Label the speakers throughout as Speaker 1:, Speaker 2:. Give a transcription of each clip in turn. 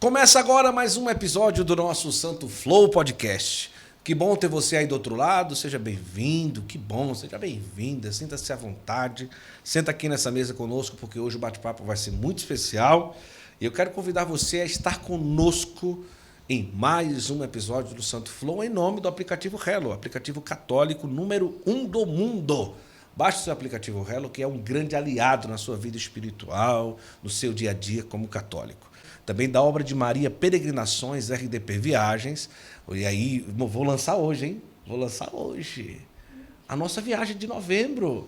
Speaker 1: Começa agora mais um episódio do nosso Santo Flow Podcast. Que bom ter você aí do outro lado, seja bem-vindo, que bom, seja bem-vinda, sinta-se à vontade. Senta aqui nessa mesa conosco, porque hoje o bate-papo vai ser muito especial. E eu quero convidar você a estar conosco em mais um episódio do Santo Flow, em nome do aplicativo Hello, aplicativo católico número 1 do mundo. Baixe o seu aplicativo Hello, que é um grande aliado na sua vida espiritual, no seu dia a dia como católico. Também da obra de Maria Peregrinações, RDP Viagens. E aí, vou lançar hoje, hein? Vou lançar hoje. A nossa viagem de novembro.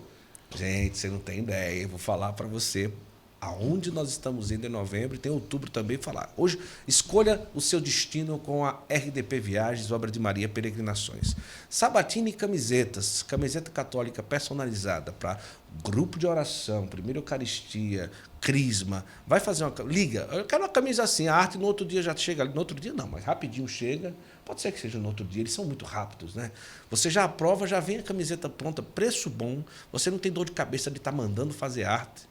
Speaker 1: Gente, você não tem ideia. Eu vou falar para você aonde nós estamos indo em novembro. E tem outubro também falar. Hoje, escolha o seu destino com a RDP Viagens, obra de Maria Peregrinações. Sabatina e camisetas. Camiseta católica personalizada para grupo de oração, primeira Eucaristia, Crisma. Vai fazer uma... Liga. Eu quero uma camisa assim. A arte no outro dia já chega. No outro dia não, mas rapidinho chega. Pode ser que seja no outro dia. Eles são muito rápidos, né? Você já aprova, já vem a camiseta pronta, preço bom. Você não tem dor de cabeça de estar mandando fazer arte.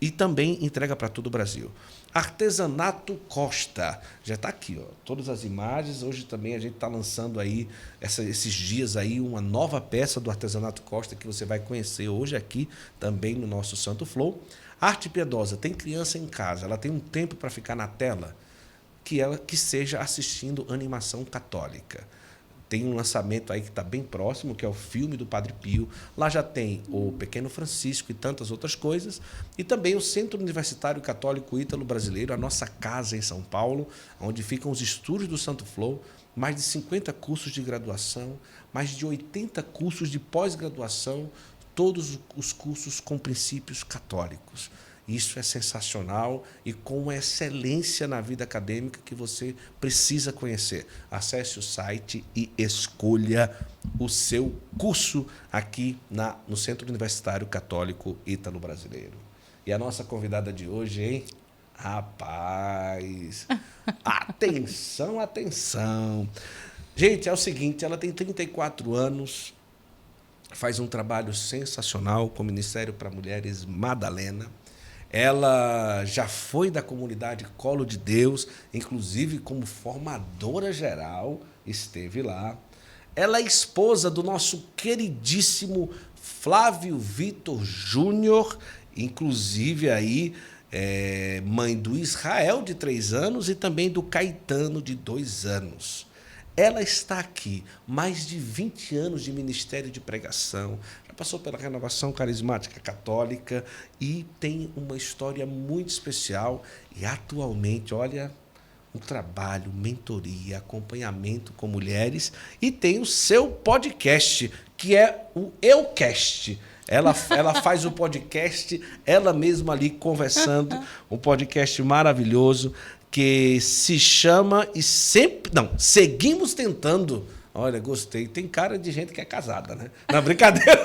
Speaker 1: E também entrega para todo o Brasil. Artesanato Costa. Já está aqui, ó, todas as imagens. Hoje também a gente está lançando aí, esses dias aí, uma nova peça do Artesanato Costa que você vai conhecer hoje aqui também no nosso Santo Flow. Arte Piedosa. Tem criança em casa, ela tem um tempo para ficar na tela, que ela que seja assistindo animação católica. Tem um lançamento aí que está bem próximo, que é o filme do Padre Pio. Lá já tem o Pequeno Francisco e tantas outras coisas. E também o Centro Universitário Católico Ítalo Brasileiro, a nossa casa em São Paulo, onde ficam os estúdios do Santo Flow, mais de 50 cursos de graduação, mais de 80 cursos de pós-graduação, todos os cursos com princípios católicos. Isso é sensacional e com excelência na vida acadêmica que você precisa conhecer. Acesse o site e escolha o seu curso aqui no Centro Universitário Católico Ítalo Brasileiro. E a nossa convidada de hoje, hein? Rapaz! Atenção, atenção! Gente, é o seguinte, ela tem 34 anos, faz um trabalho sensacional com o Ministério para Mulheres Madalena. Ela já foi da comunidade Colo de Deus, inclusive como formadora geral, esteve lá. Ela é esposa do nosso queridíssimo Flávio Vitor Júnior, inclusive aí mãe do Israel, de 3 anos, e também do Caetano, de 2 anos. Ela está aqui, mais de 20 anos de ministério de pregação, já passou pela Renovação Carismática Católica e tem uma história muito especial. E atualmente, olha, um trabalho, mentoria, acompanhamento com mulheres, e tem o seu podcast, que é o Eucast. Ela faz o podcast, ela mesma ali conversando, um podcast maravilhoso, que se chama e sempre... Não, seguimos tentando. Olha, gostei. Tem cara de gente que é casada, né? Não, brincadeira.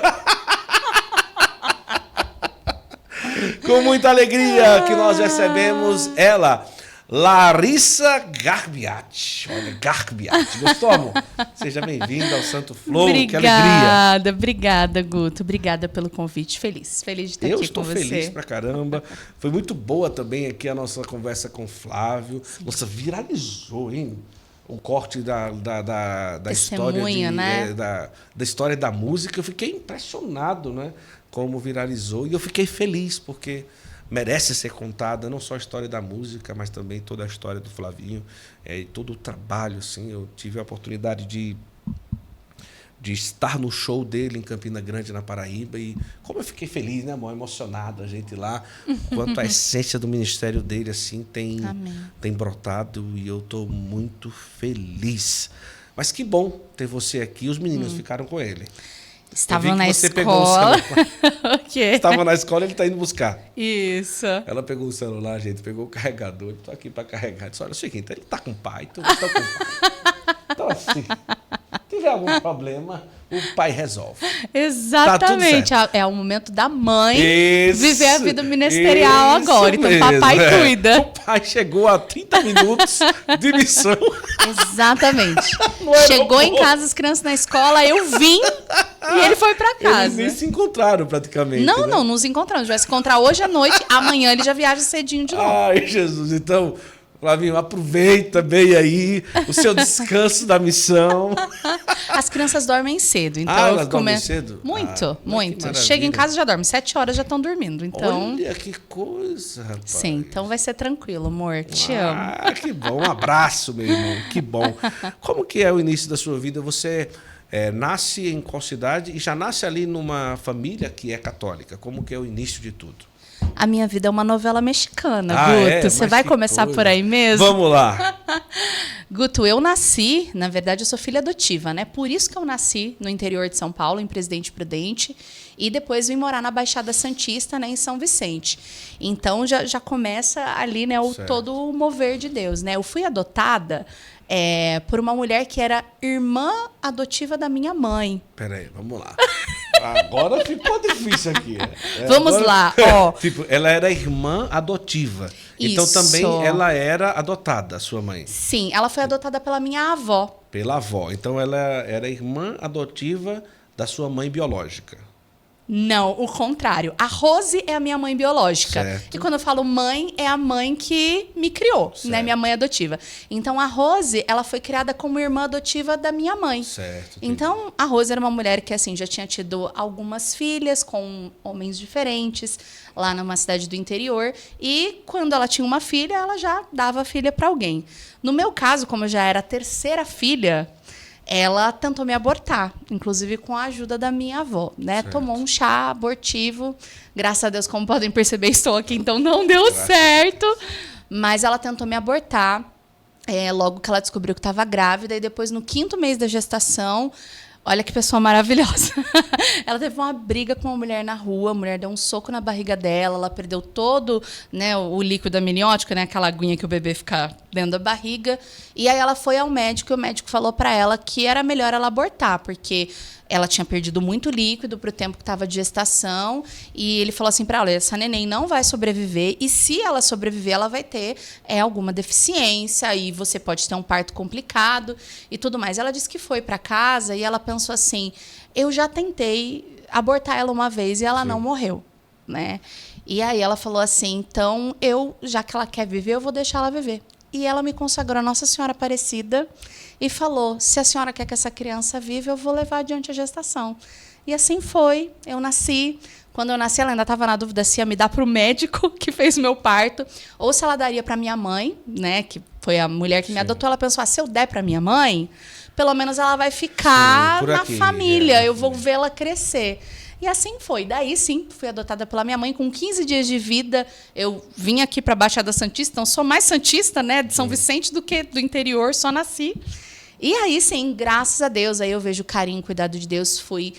Speaker 1: Com muita alegria que nós recebemos ela, Larissa Garbiati. Olha, Garbiati. Gostou, amor? Seja bem-vinda ao Santo Flow.
Speaker 2: Obrigada,
Speaker 1: que alegria.
Speaker 2: Obrigada, Guto. Obrigada pelo convite. Feliz de estar aqui com você.
Speaker 1: Eu estou feliz pra caramba. Foi muito boa também aqui a nossa conversa com o Flávio. Nossa, viralizou, hein? O corte da história
Speaker 2: né?
Speaker 1: Da história da música. Eu fiquei impressionado, né? Como viralizou. E eu fiquei feliz, porque merece ser contada não só a história da música, mas também toda a história do Flavinho, e todo o trabalho. Assim, eu tive a oportunidade de estar no show dele em Campina Grande, na Paraíba, e como eu fiquei feliz, né, amor? Emocionado, a gente lá, quanto a essência do ministério dele assim tem brotado, e eu estou muito feliz. Mas que bom ter você aqui. Os meninos ficaram com ele.
Speaker 2: Estavam na escola.
Speaker 1: Estava na escola, ele está indo buscar.
Speaker 2: Isso.
Speaker 1: Ela pegou o celular, gente, pegou o carregador. Estou aqui para carregar. Disse, olha, é o seguinte, ele está com o pai, tu está com o pai. Então, assim, se tiver algum problema, o pai resolve.
Speaker 2: Exatamente.
Speaker 1: Tá,
Speaker 2: é o momento da mãe
Speaker 1: isso,
Speaker 2: viver a vida ministerial agora. Então,
Speaker 1: mesmo,
Speaker 2: papai cuida.
Speaker 1: O pai chegou a 30 minutos de missão.
Speaker 2: Exatamente. Chegou em casa, as crianças na escola, eu vim e ele foi pra casa.
Speaker 1: Eles nem se encontraram praticamente.
Speaker 2: Não,
Speaker 1: né?
Speaker 2: não nos encontramos. A gente vai se encontrar hoje à noite, amanhã ele já viaja cedinho de novo.
Speaker 1: Ai, Jesus. Então, Flavinho, aproveita bem aí o seu descanso da missão.
Speaker 2: As crianças dormem cedo, então
Speaker 1: elas dormem cedo?
Speaker 2: Muito, muito. Chega em casa e já dorme. 7 horas já estão dormindo, então...
Speaker 1: Olha que coisa, rapaz.
Speaker 2: Sim, então vai ser tranquilo, amor. Te amo.
Speaker 1: Ah, que bom. Um abraço, meu irmão. Que bom. Como que é o início da sua vida? Você nasce em qual cidade e já nasce ali numa família que é católica? Como que é o início de tudo?
Speaker 2: A minha vida é uma novela mexicana, Guto. Você vai começar por aí mesmo?
Speaker 1: Vamos lá.
Speaker 2: Guto, eu nasci, na verdade, eu sou filha adotiva, né? Por isso que eu nasci no interior de São Paulo, em Presidente Prudente, e depois vim morar na Baixada Santista, né, em São Vicente. Então já começa ali, né, todo o mover de Deus, né? Eu fui adotada por uma mulher que era irmã adotiva da minha mãe.
Speaker 1: Peraí, vamos lá. Agora ficou difícil aqui.
Speaker 2: Vamos lá, ó.
Speaker 1: Tipo, ela era irmã adotiva.
Speaker 2: Isso.
Speaker 1: Então também ela era adotada, a sua mãe.
Speaker 2: Sim, ela foi adotada pela minha avó.
Speaker 1: Pela avó. Então ela era irmã adotiva da sua mãe biológica.
Speaker 2: Não, o contrário. A Rose é a minha mãe biológica.
Speaker 1: Certo.
Speaker 2: E quando eu falo mãe, é a mãe que me criou, né? Minha mãe adotiva. Então, a Rose, ela foi criada como irmã adotiva da minha mãe.
Speaker 1: Certo.
Speaker 2: Então, a Rose era uma mulher que, assim, já tinha tido algumas filhas com homens diferentes, lá numa cidade do interior. E, quando ela tinha uma filha, ela já dava a filha para alguém. No meu caso, como eu já era a terceira filha... Ela tentou me abortar, inclusive com a ajuda da minha avó, né?
Speaker 1: Certo.
Speaker 2: Tomou um chá abortivo. Graças a Deus, como podem perceber, estou aqui, então não deu certo. Mas ela tentou me abortar logo que ela descobriu que estava grávida. E depois, no 5º mês da gestação... Olha que pessoa maravilhosa. Ela teve uma briga com uma mulher na rua, a mulher deu um soco na barriga dela, ela perdeu todo, né, o líquido amniótico, né, aquela aguinha que o bebê fica dentro da barriga. E aí ela foi ao médico e o médico falou para ela que era melhor ela abortar, porque ela tinha perdido muito líquido para o tempo que estava de gestação. E ele falou assim para ela, essa neném não vai sobreviver e se ela sobreviver, ela vai ter alguma deficiência e você pode ter um parto complicado e tudo mais. Ela disse que foi para casa e ela pensou assim, eu já tentei abortar ela uma vez e ela não morreu, né? E aí ela falou assim, então, já que ela quer viver, eu vou deixar ela viver. E ela me consagrou a Nossa Senhora Aparecida e falou, se a senhora quer que essa criança viva, eu vou levar adiante a gestação. E assim foi, eu nasci. Quando eu nasci, ela ainda estava na dúvida se ia me dar para o médico que fez o meu parto, ou se ela daria para minha mãe, né, que foi a mulher que me adotou. Ela pensou, se eu der para minha mãe, pelo menos ela vai ficar na família, eu vou vê-la crescer. E assim foi. Daí, sim, fui adotada pela minha mãe. Com 15 dias de vida, eu vim aqui para a Baixada Santista. Então, sou mais santista, né, de São Vicente do que do interior, só nasci. E aí, sim, graças a Deus, aí eu vejo o carinho, o cuidado de Deus. Fui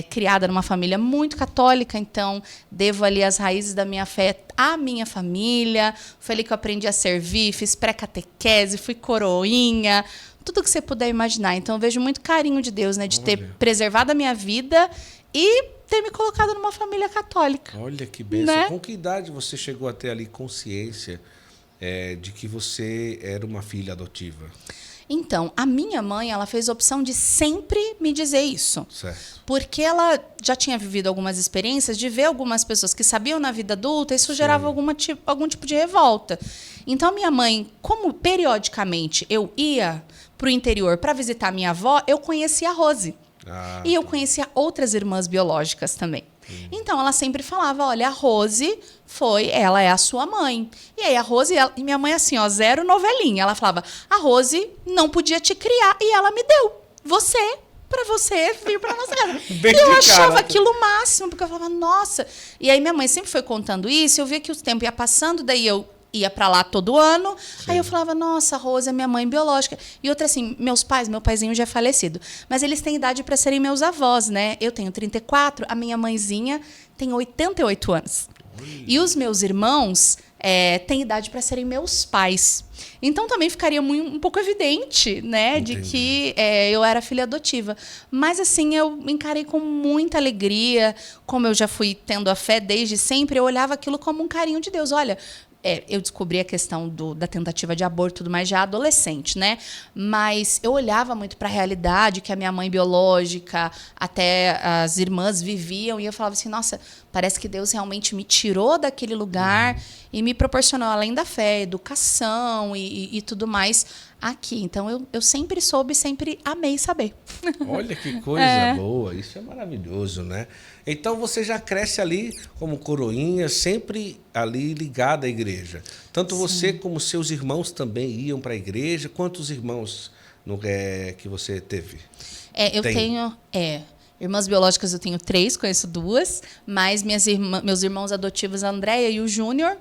Speaker 2: criada numa família muito católica, então devo ali as raízes da minha fé à minha família. Foi ali que eu aprendi a servir, fiz pré-catequese, fui coroinha, tudo que você puder imaginar. Então, eu vejo muito carinho de Deus, né, de ter preservado a minha vida e ter me colocado numa família católica.
Speaker 1: Olha que bênção.
Speaker 2: Né?
Speaker 1: Com que idade você chegou a ter ali consciência de que você era uma filha adotiva?
Speaker 2: Então, a minha mãe, ela fez a opção de sempre me dizer isso.
Speaker 1: Certo.
Speaker 2: Porque ela já tinha vivido algumas experiências de ver algumas pessoas que sabiam na vida adulta, isso gerava algum tipo de revolta. Então, a minha mãe, como periodicamente eu ia para o interior para visitar minha avó, eu conhecia a Rose. E eu conhecia outras irmãs biológicas também. Então, ela sempre falava, olha, a Rose ela é a sua mãe. E aí, a Rose, e minha mãe assim, ó, zero novelinha. Ela falava, a Rose não podia te criar e ela me deu. Para você vir para nossa casa. E eu achava aquilo o máximo, porque eu falava, nossa. E aí, minha mãe sempre foi contando isso, eu via que o tempo ia passando, daí eu ia para lá todo ano. Sim. Aí eu falava, nossa, a Rose é minha mãe biológica. E outra assim, meu paizinho já é falecido. Mas eles têm idade para serem meus avós, né? Eu tenho 34, a minha mãezinha tem 88 anos. E os meus irmãos têm idade para serem meus pais. Então também ficaria um pouco evidente, né, de que eu era filha adotiva. Mas assim, eu encarei com muita alegria, como eu já fui tendo a fé desde sempre, eu olhava aquilo como um carinho de Deus. Olha, eu descobri a questão da tentativa de aborto e tudo mais já adolescente, né? Mas eu olhava muito para a realidade que a minha mãe biológica, até as irmãs viviam, e eu falava assim, nossa, parece que Deus realmente me tirou daquele lugar e me proporcionou, além da fé, educação e tudo mais aqui. Então, eu sempre soube, sempre amei saber.
Speaker 1: Olha que coisa boa, isso é maravilhoso, né? Então, você já cresce ali como coroinha, sempre ali ligada à igreja. Tanto você como seus irmãos também iam para a igreja. Quantos irmãos que você teve?
Speaker 2: Eu tenho... Irmãs biológicas eu tenho 3, conheço 2, mas meus irmãos adotivos, a Andréia e o Júnior,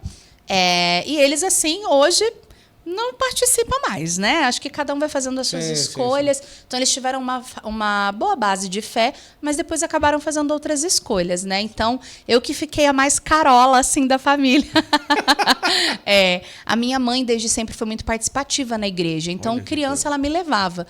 Speaker 2: e eles, assim, hoje não participam mais, né? Acho que cada um vai fazendo as suas escolhas. Sim. Então, eles tiveram uma boa base de fé, mas depois acabaram fazendo outras escolhas, né? Então, eu que fiquei a mais carola, assim, da família. A minha mãe, desde sempre, foi muito participativa na igreja. Então, criança, ela me levava.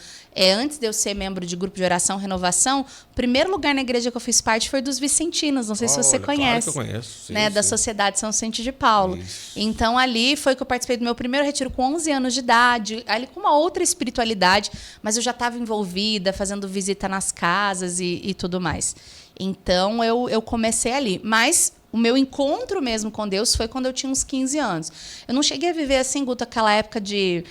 Speaker 2: Antes de eu ser membro de grupo de oração Renovação, o primeiro lugar na igreja que eu fiz parte foi dos Vicentinos. Não sei se você conhece.
Speaker 1: Claro que eu conheço. Sim,
Speaker 2: né, da Sociedade São Vicente de Paulo. Isso. Então, ali foi que eu participei do meu primeiro retiro com 11 anos de idade, ali com uma outra espiritualidade, mas eu já estava envolvida, fazendo visita nas casas e tudo mais. Então, eu comecei ali. Mas o meu encontro mesmo com Deus foi quando eu tinha uns 15 anos. Eu não cheguei a viver assim, Guto, aquela época de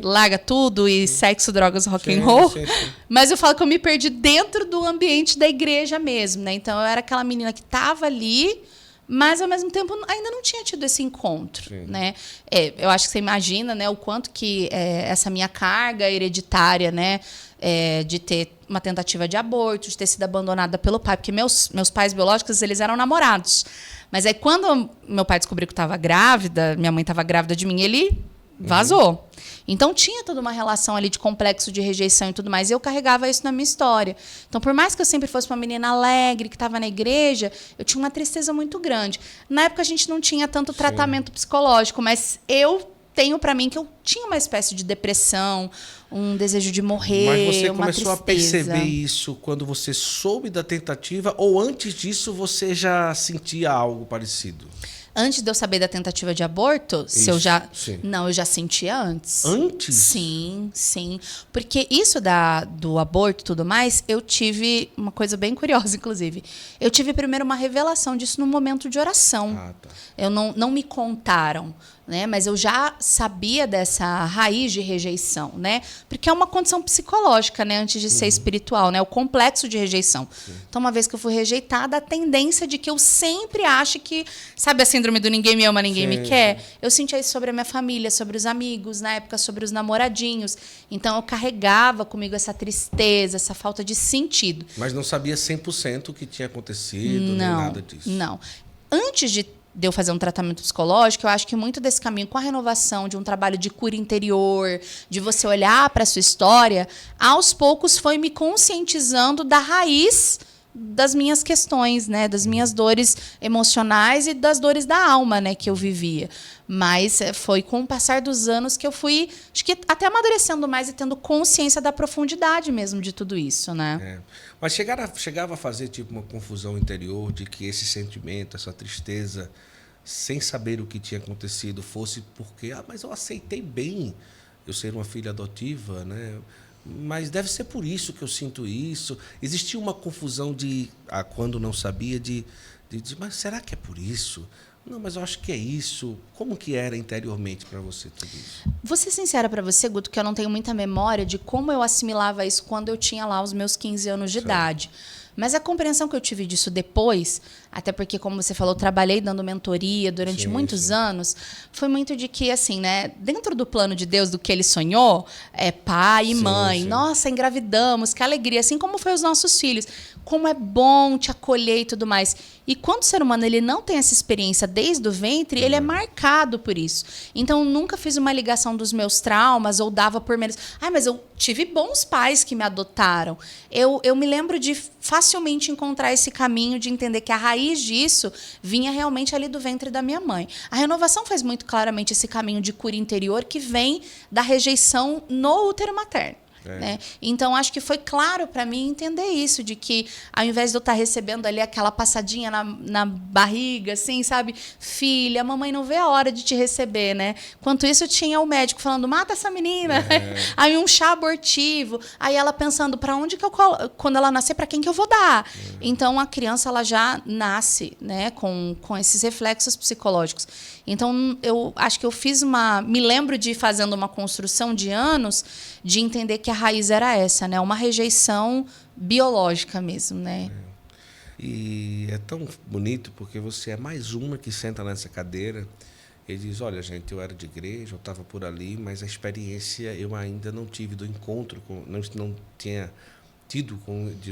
Speaker 2: larga tudo e sexo, drogas, rock and roll. Sim. Mas eu falo que eu me perdi dentro do ambiente da igreja mesmo, né? Então, eu era aquela menina que estava ali, mas, ao mesmo tempo, ainda não tinha tido esse encontro, né? Eu acho que você imagina, né, o quanto que essa minha carga hereditária, né, de ter uma tentativa de aborto, de ter sido abandonada pelo pai, porque meus pais biológicos, eles eram namorados. Mas aí, quando meu pai descobriu que eu estava grávida, minha mãe estava grávida de mim, ele vazou. Então, tinha toda uma relação ali de complexo de rejeição e tudo mais. E eu carregava isso na minha história. Então, por mais que eu sempre fosse uma menina alegre, que estava na igreja, eu tinha uma tristeza muito grande. Na época, a gente não tinha tanto tratamento psicológico, mas eu tenho para mim que eu tinha uma espécie de depressão, um desejo de morrer, uma tristeza. Mas você começou a perceber isso
Speaker 1: quando você soube da tentativa, ou antes disso você já sentia algo parecido?
Speaker 2: Antes de eu saber da tentativa de aborto, eu já sentia antes.
Speaker 1: Antes?
Speaker 2: Sim. Porque isso do aborto e tudo mais, eu tive uma coisa bem curiosa, inclusive. Eu tive primeiro uma revelação disso no momento de oração. Eu não me contaram, né? Mas eu já sabia dessa raiz de rejeição, né? Porque é uma condição psicológica, né? Antes de ser espiritual, né? O complexo de rejeição. Então, uma vez que eu fui rejeitada, a tendência de que eu sempre ache que, sabe a síndrome do ninguém me ama, ninguém me quer? Eu sentia isso sobre a minha família, sobre os amigos, na época sobre os namoradinhos. Então, eu carregava comigo essa tristeza, essa falta de sentido.
Speaker 1: Mas não sabia 100% o que tinha acontecido, nem nada disso.
Speaker 2: Não. Antes de eu fazer um tratamento psicológico, eu acho que muito desse caminho com a renovação, de um trabalho de cura interior, de você olhar para a sua história, aos poucos foi me conscientizando da raiz das minhas questões, né, das minhas dores emocionais e das dores da alma, né, que eu vivia. Mas foi com o passar dos anos que eu fui, acho que até amadurecendo mais e tendo consciência da profundidade mesmo de tudo isso, né?
Speaker 1: Mas chegava a fazer tipo uma confusão interior de que esse sentimento, essa tristeza, sem saber o que tinha acontecido, fosse porque, mas eu aceitei bem eu ser uma filha adotiva, né? Mas deve ser por isso que eu sinto isso. Existia uma confusão quando não sabia, mas será que é por isso? Não, mas eu acho que é isso. Como que era interiormente para você tudo isso?
Speaker 2: Vou ser sincera para você, Guto, que eu não tenho muita memória de como eu assimilava isso quando eu tinha lá os meus 15 anos de idade. Mas a compreensão que eu tive disso depois, até porque, como você falou, eu trabalhei dando mentoria durante muitos anos, foi muito de que, assim, né, dentro do plano de Deus, do que ele sonhou, pai e mãe, nossa, engravidamos, que alegria, assim como foi os nossos filhos, como é bom te acolher e tudo mais. E quando o ser humano ele não tem essa experiência desde o ventre, ele é marcado por isso. Então, nunca fiz uma ligação dos meus traumas ou dava por menos. Mas eu tive bons pais que me adotaram. Eu me lembro de facilmente encontrar esse caminho de entender que a raiz disso vinha realmente ali do ventre da minha mãe. A renovação faz muito claramente esse caminho de cura interior que vem da rejeição no útero materno. Né? Então, acho que foi claro para mim entender isso, de que ao invés de eu estar recebendo ali aquela passadinha na barriga, assim, sabe? Filha, a mamãe não vê a hora de te receber, né? Enquanto isso, tinha o médico falando, mata essa menina. Aí um chá abortivo. Aí ela pensando, para onde que eu quando ela nascer, para quem que eu vou dar? Então, a criança ela já nasce, né, com esses reflexos psicológicos. Então, eu acho que eu me lembro de ir fazendo uma construção de anos de entender que a raiz era essa, né? Uma rejeição biológica mesmo, né?
Speaker 1: E é tão bonito porque você é mais uma que senta nessa cadeira e diz, olha, gente, eu era de igreja, eu estava por ali, mas a experiência eu ainda não tive do encontro, não tinha tido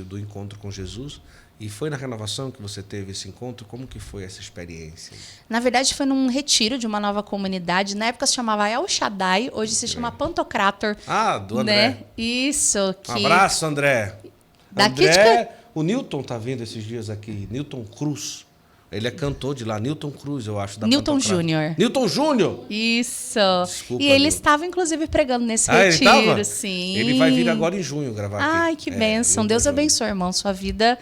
Speaker 1: do encontro com Jesus. E foi na renovação que você teve esse encontro? Como que foi essa experiência?
Speaker 2: Na verdade, foi num retiro de uma nova comunidade. Na época se chamava El Shaddai, hoje se chama Pantocrator.
Speaker 1: Ah, do André.
Speaker 2: Né? Isso.
Speaker 1: Um abraço, André.
Speaker 2: Daqui
Speaker 1: André, o Newton tá vindo esses dias aqui, Newton Cruz. Ele é cantor de lá, Newton Cruz, eu acho. Da
Speaker 2: Newton Júnior.
Speaker 1: Newton Júnior!
Speaker 2: Isso.
Speaker 1: Desculpa,
Speaker 2: e ele
Speaker 1: Newton.
Speaker 2: Estava, inclusive, pregando nesse retiro,
Speaker 1: ele
Speaker 2: sim.
Speaker 1: Ele vai vir agora em junho gravar aqui.
Speaker 2: Ai, que bênção. Deus abençoe, irmão. Sua vida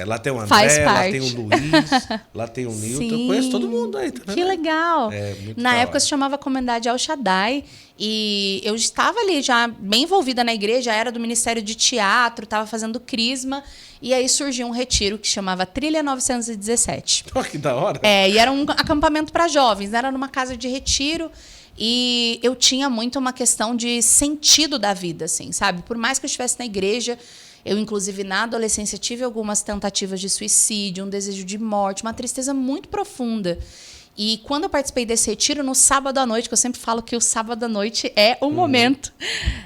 Speaker 1: lá tem o André,
Speaker 2: faz
Speaker 1: lá
Speaker 2: parte.
Speaker 1: tem o Luiz, lá tem o Newton.
Speaker 2: Sim.
Speaker 1: Eu conheço todo mundo aí. Tá vendo?
Speaker 2: Que legal.
Speaker 1: Muito
Speaker 2: Na
Speaker 1: da
Speaker 2: época
Speaker 1: hora.
Speaker 2: se chamava Comunidade El Shaddai. E eu estava ali já bem envolvida na igreja, era do Ministério de Teatro, estava fazendo crisma. E aí surgiu um retiro que chamava Trilha 917.
Speaker 1: Pô, que da hora.
Speaker 2: E era um acampamento para jovens, né? Era numa casa de retiro. E eu tinha muito uma questão de sentido da vida, assim, sabe? Por mais que eu estivesse na igreja, eu, inclusive, na adolescência, tive algumas tentativas de suicídio, um desejo de morte, uma tristeza muito profunda. E quando eu participei desse retiro, no sábado à noite, que eu sempre falo que o sábado à noite é o momento,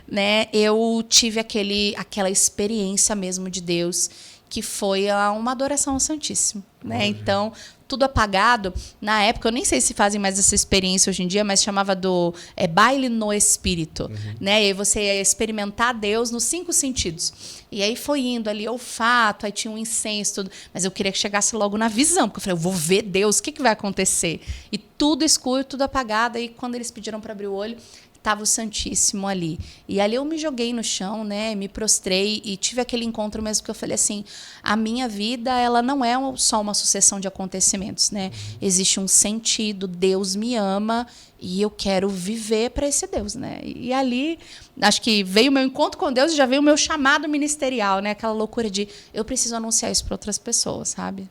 Speaker 2: né? Eu tive aquela experiência mesmo de Deus, que foi uma adoração ao Santíssimo, né? Então, tudo apagado. Na época, eu nem sei se fazem mais essa experiência hoje em dia, mas chamava do baile no espírito, né? E aí você ia experimentar Deus nos 5 sentidos. E aí foi indo ali, olfato, aí tinha um incenso, tudo. Mas eu queria que chegasse logo na visão, porque eu falei, eu vou ver Deus, o que vai acontecer? E tudo escuro, tudo apagado. Aí quando eles pediram para abrir o olho, estava o Santíssimo ali. E ali eu me joguei no chão, né? Me prostrei e tive aquele encontro mesmo que eu falei assim, a minha vida, ela não é só uma sucessão de acontecimentos, né? Existe um sentido, Deus me ama e eu quero viver para esse Deus, né? E ali, acho que veio o meu encontro com Deus e já veio o meu chamado ministerial, né? Aquela loucura de eu preciso anunciar isso para outras pessoas, sabe?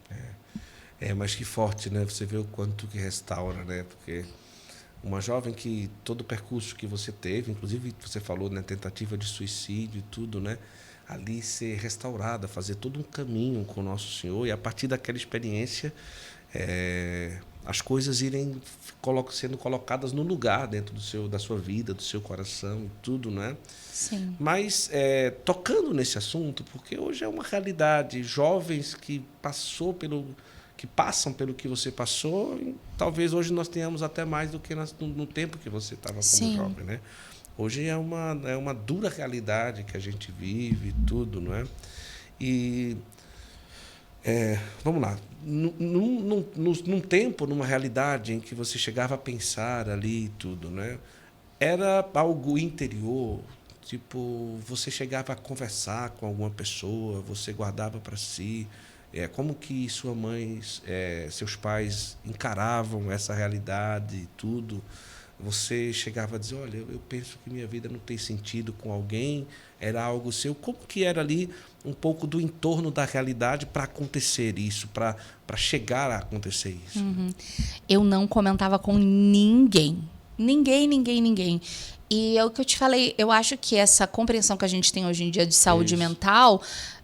Speaker 1: Mas que forte, né? Você vê o quanto que restaura, né? Porque uma jovem que todo o percurso que você teve, inclusive você falou, né, tentativa de suicídio e tudo, né, ali ser restaurada, fazer todo um caminho com o Nosso Senhor e a partir daquela experiência as coisas irem sendo colocadas no lugar dentro da sua vida, do seu coração e tudo, né?
Speaker 2: Sim.
Speaker 1: Mas tocando nesse assunto, porque hoje é uma realidade, jovens que passam pelo que você passou, e talvez hoje nós tenhamos até mais do que no tempo que você estava como jovem, né? Hoje é uma dura realidade que a gente vive, tudo, não é? E vamos lá, num tempo, numa realidade em que você chegava a pensar ali e tudo, né? Era algo interior, tipo, você chegava a conversar com alguma pessoa, você guardava para si. Como que sua mãe, seus pais encaravam essa realidade e tudo? Você chegava a dizer, olha, eu penso que minha vida não tem sentido com alguém, era algo seu. Como que era ali um pouco do entorno da realidade para acontecer isso, para chegar a acontecer isso?
Speaker 2: Eu não comentava com ninguém. Ninguém. E é o que eu te falei, eu acho que essa compreensão que a gente tem hoje em dia de saúde mental,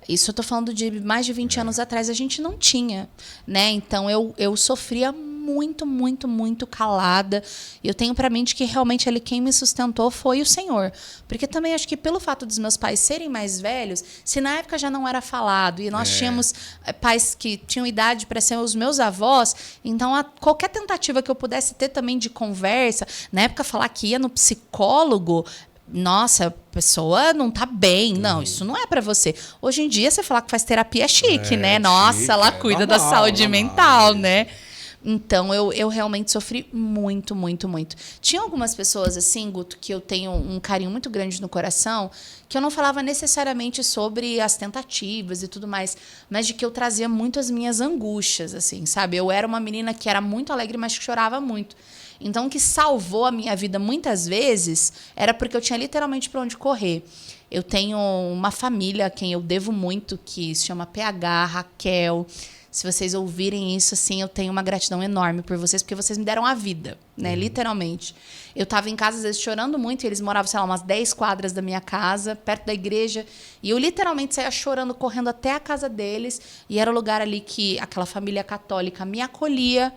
Speaker 2: isso eu estou falando de mais de 20 anos atrás, a gente não tinha, né? Então, eu sofria muito calada. Eu tenho para mim de que realmente ele quem me sustentou foi o Senhor. Porque também acho que pelo fato dos meus pais serem mais velhos, se na época já não era falado e nós tínhamos pais que tinham idade para ser os meus avós, então qualquer tentativa que eu pudesse ter também de conversa, na época falar que ia no psicólogo, nossa, a pessoa não tá bem. Não, isso não é para você. Hoje em dia, você falar que faz terapia é chique, né? Nossa,
Speaker 1: chique,
Speaker 2: ela cuida da
Speaker 1: normal,
Speaker 2: saúde mental, né? Então, eu realmente sofri muito, muito, muito. Tinha algumas pessoas, assim, Guto, que eu tenho um carinho muito grande no coração, que eu não falava necessariamente sobre as tentativas e tudo mais, mas de que eu trazia muito as minhas angústias, assim, sabe? Eu era uma menina que era muito alegre, mas que chorava muito. Então, o que salvou a minha vida muitas vezes era porque eu tinha literalmente para onde correr. Eu tenho uma família a quem eu devo muito, que se chama PH, Raquel. Se vocês ouvirem isso, assim, eu tenho uma gratidão enorme por vocês, porque vocês me deram a vida, né? Literalmente. Eu estava em casa, às vezes, chorando muito, e eles moravam, sei lá, umas 10 quadras da minha casa, perto da igreja, e eu literalmente saía chorando, correndo até a casa deles, e era o lugar ali que aquela família católica me acolhia,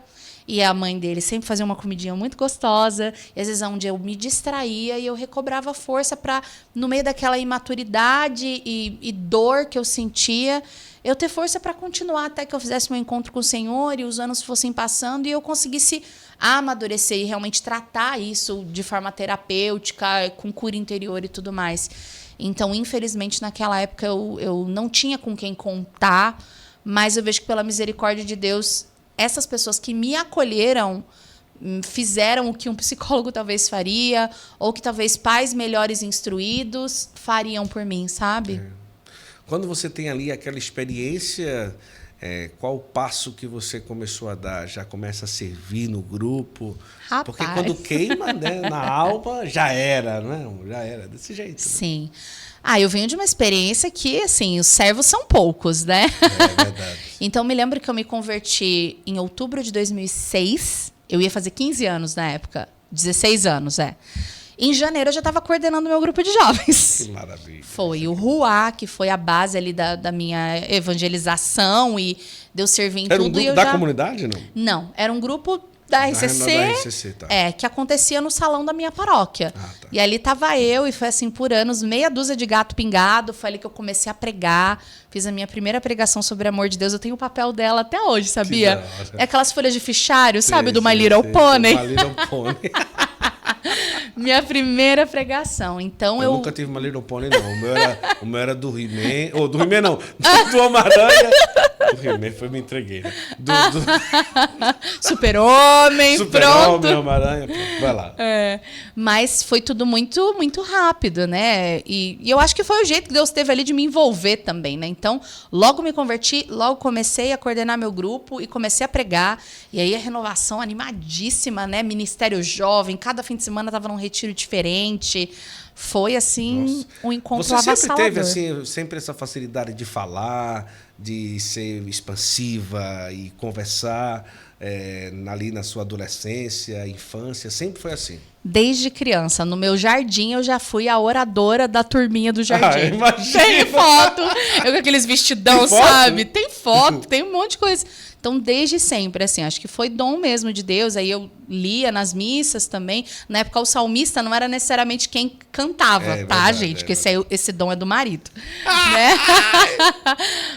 Speaker 2: e a mãe dele sempre fazia uma comidinha muito gostosa. E às vezes onde eu me distraía e eu recobrava força para, no meio daquela imaturidade e dor que eu sentia, eu ter força para continuar até que eu fizesse meu encontro com o Senhor e os anos fossem passando e eu conseguisse amadurecer e realmente tratar isso de forma terapêutica, com cura interior e tudo mais. Então, infelizmente, naquela época eu não tinha com quem contar, mas eu vejo que pela misericórdia de Deus, essas pessoas que me acolheram fizeram o que um psicólogo talvez faria, ou que talvez pais melhores instruídos fariam por mim, sabe?
Speaker 1: Quando você tem ali aquela experiência, qual o passo que você começou a dar? Já começa a servir no grupo?
Speaker 2: Rapaz.
Speaker 1: Porque quando queima, né, na alma, já era, não? Já era, desse jeito.
Speaker 2: Sim. Eu venho de uma experiência que, assim, os servos são poucos, né?
Speaker 1: É verdade.
Speaker 2: Então, me lembro que eu me converti em outubro de 2006. Eu ia fazer 15 anos na época. 16 anos, Em janeiro, eu já estava coordenando meu grupo de jovens.
Speaker 1: Que maravilha.
Speaker 2: Foi o Ruá, que foi a base ali da minha evangelização e de eu servir em tudo.
Speaker 1: Era um grupo da comunidade, não?
Speaker 2: Não, era um grupo da RCC,
Speaker 1: Da RCC, tá.
Speaker 2: que acontecia no salão da minha paróquia.
Speaker 1: Tá.
Speaker 2: E ali estava eu, e foi assim por anos, meia dúzia de gato pingado. Foi ali que eu comecei a pregar. Fiz a minha primeira pregação sobre o amor de Deus. Eu tenho o papel dela até hoje, sabia? É aquelas folhas de fichário, sabe? Do My Little Pony.
Speaker 1: My Little Pony.
Speaker 2: Minha primeira pregação. Então
Speaker 1: eu nunca tive uma Little Pony, não. O meu era do He-Man. Ou do He-Man, não. Do Homem-Aranha. Do He-Man foi me entreguei. Né?
Speaker 2: Super-Homem, pronto.
Speaker 1: Homem-Aranha, vai lá.
Speaker 2: Mas foi tudo muito, muito rápido, né? E eu acho que foi o jeito que Deus teve ali de me envolver também, né? Então, logo me converti, logo comecei a coordenar meu grupo e comecei a pregar. E aí a renovação animadíssima, né? Ministério jovem, cada fim de semana estava num retiro diferente. Foi, assim, um encontro avassalador.
Speaker 1: Você sempre teve, assim, sempre essa facilidade de falar, de ser expansiva e conversar ali na sua adolescência, infância? Sempre foi assim?
Speaker 2: Desde criança. No meu jardim, eu já fui a oradora da turminha do jardim. Tem foto. Eu com aqueles vestidão, sabe? Tem foto, tem um monte de coisa. Então, desde sempre, assim, acho que foi dom mesmo de Deus. Aí eu lia nas missas também. Na época, o salmista não era necessariamente quem cantava, tá,
Speaker 1: verdade,
Speaker 2: gente? Porque esse dom é do marido. Né?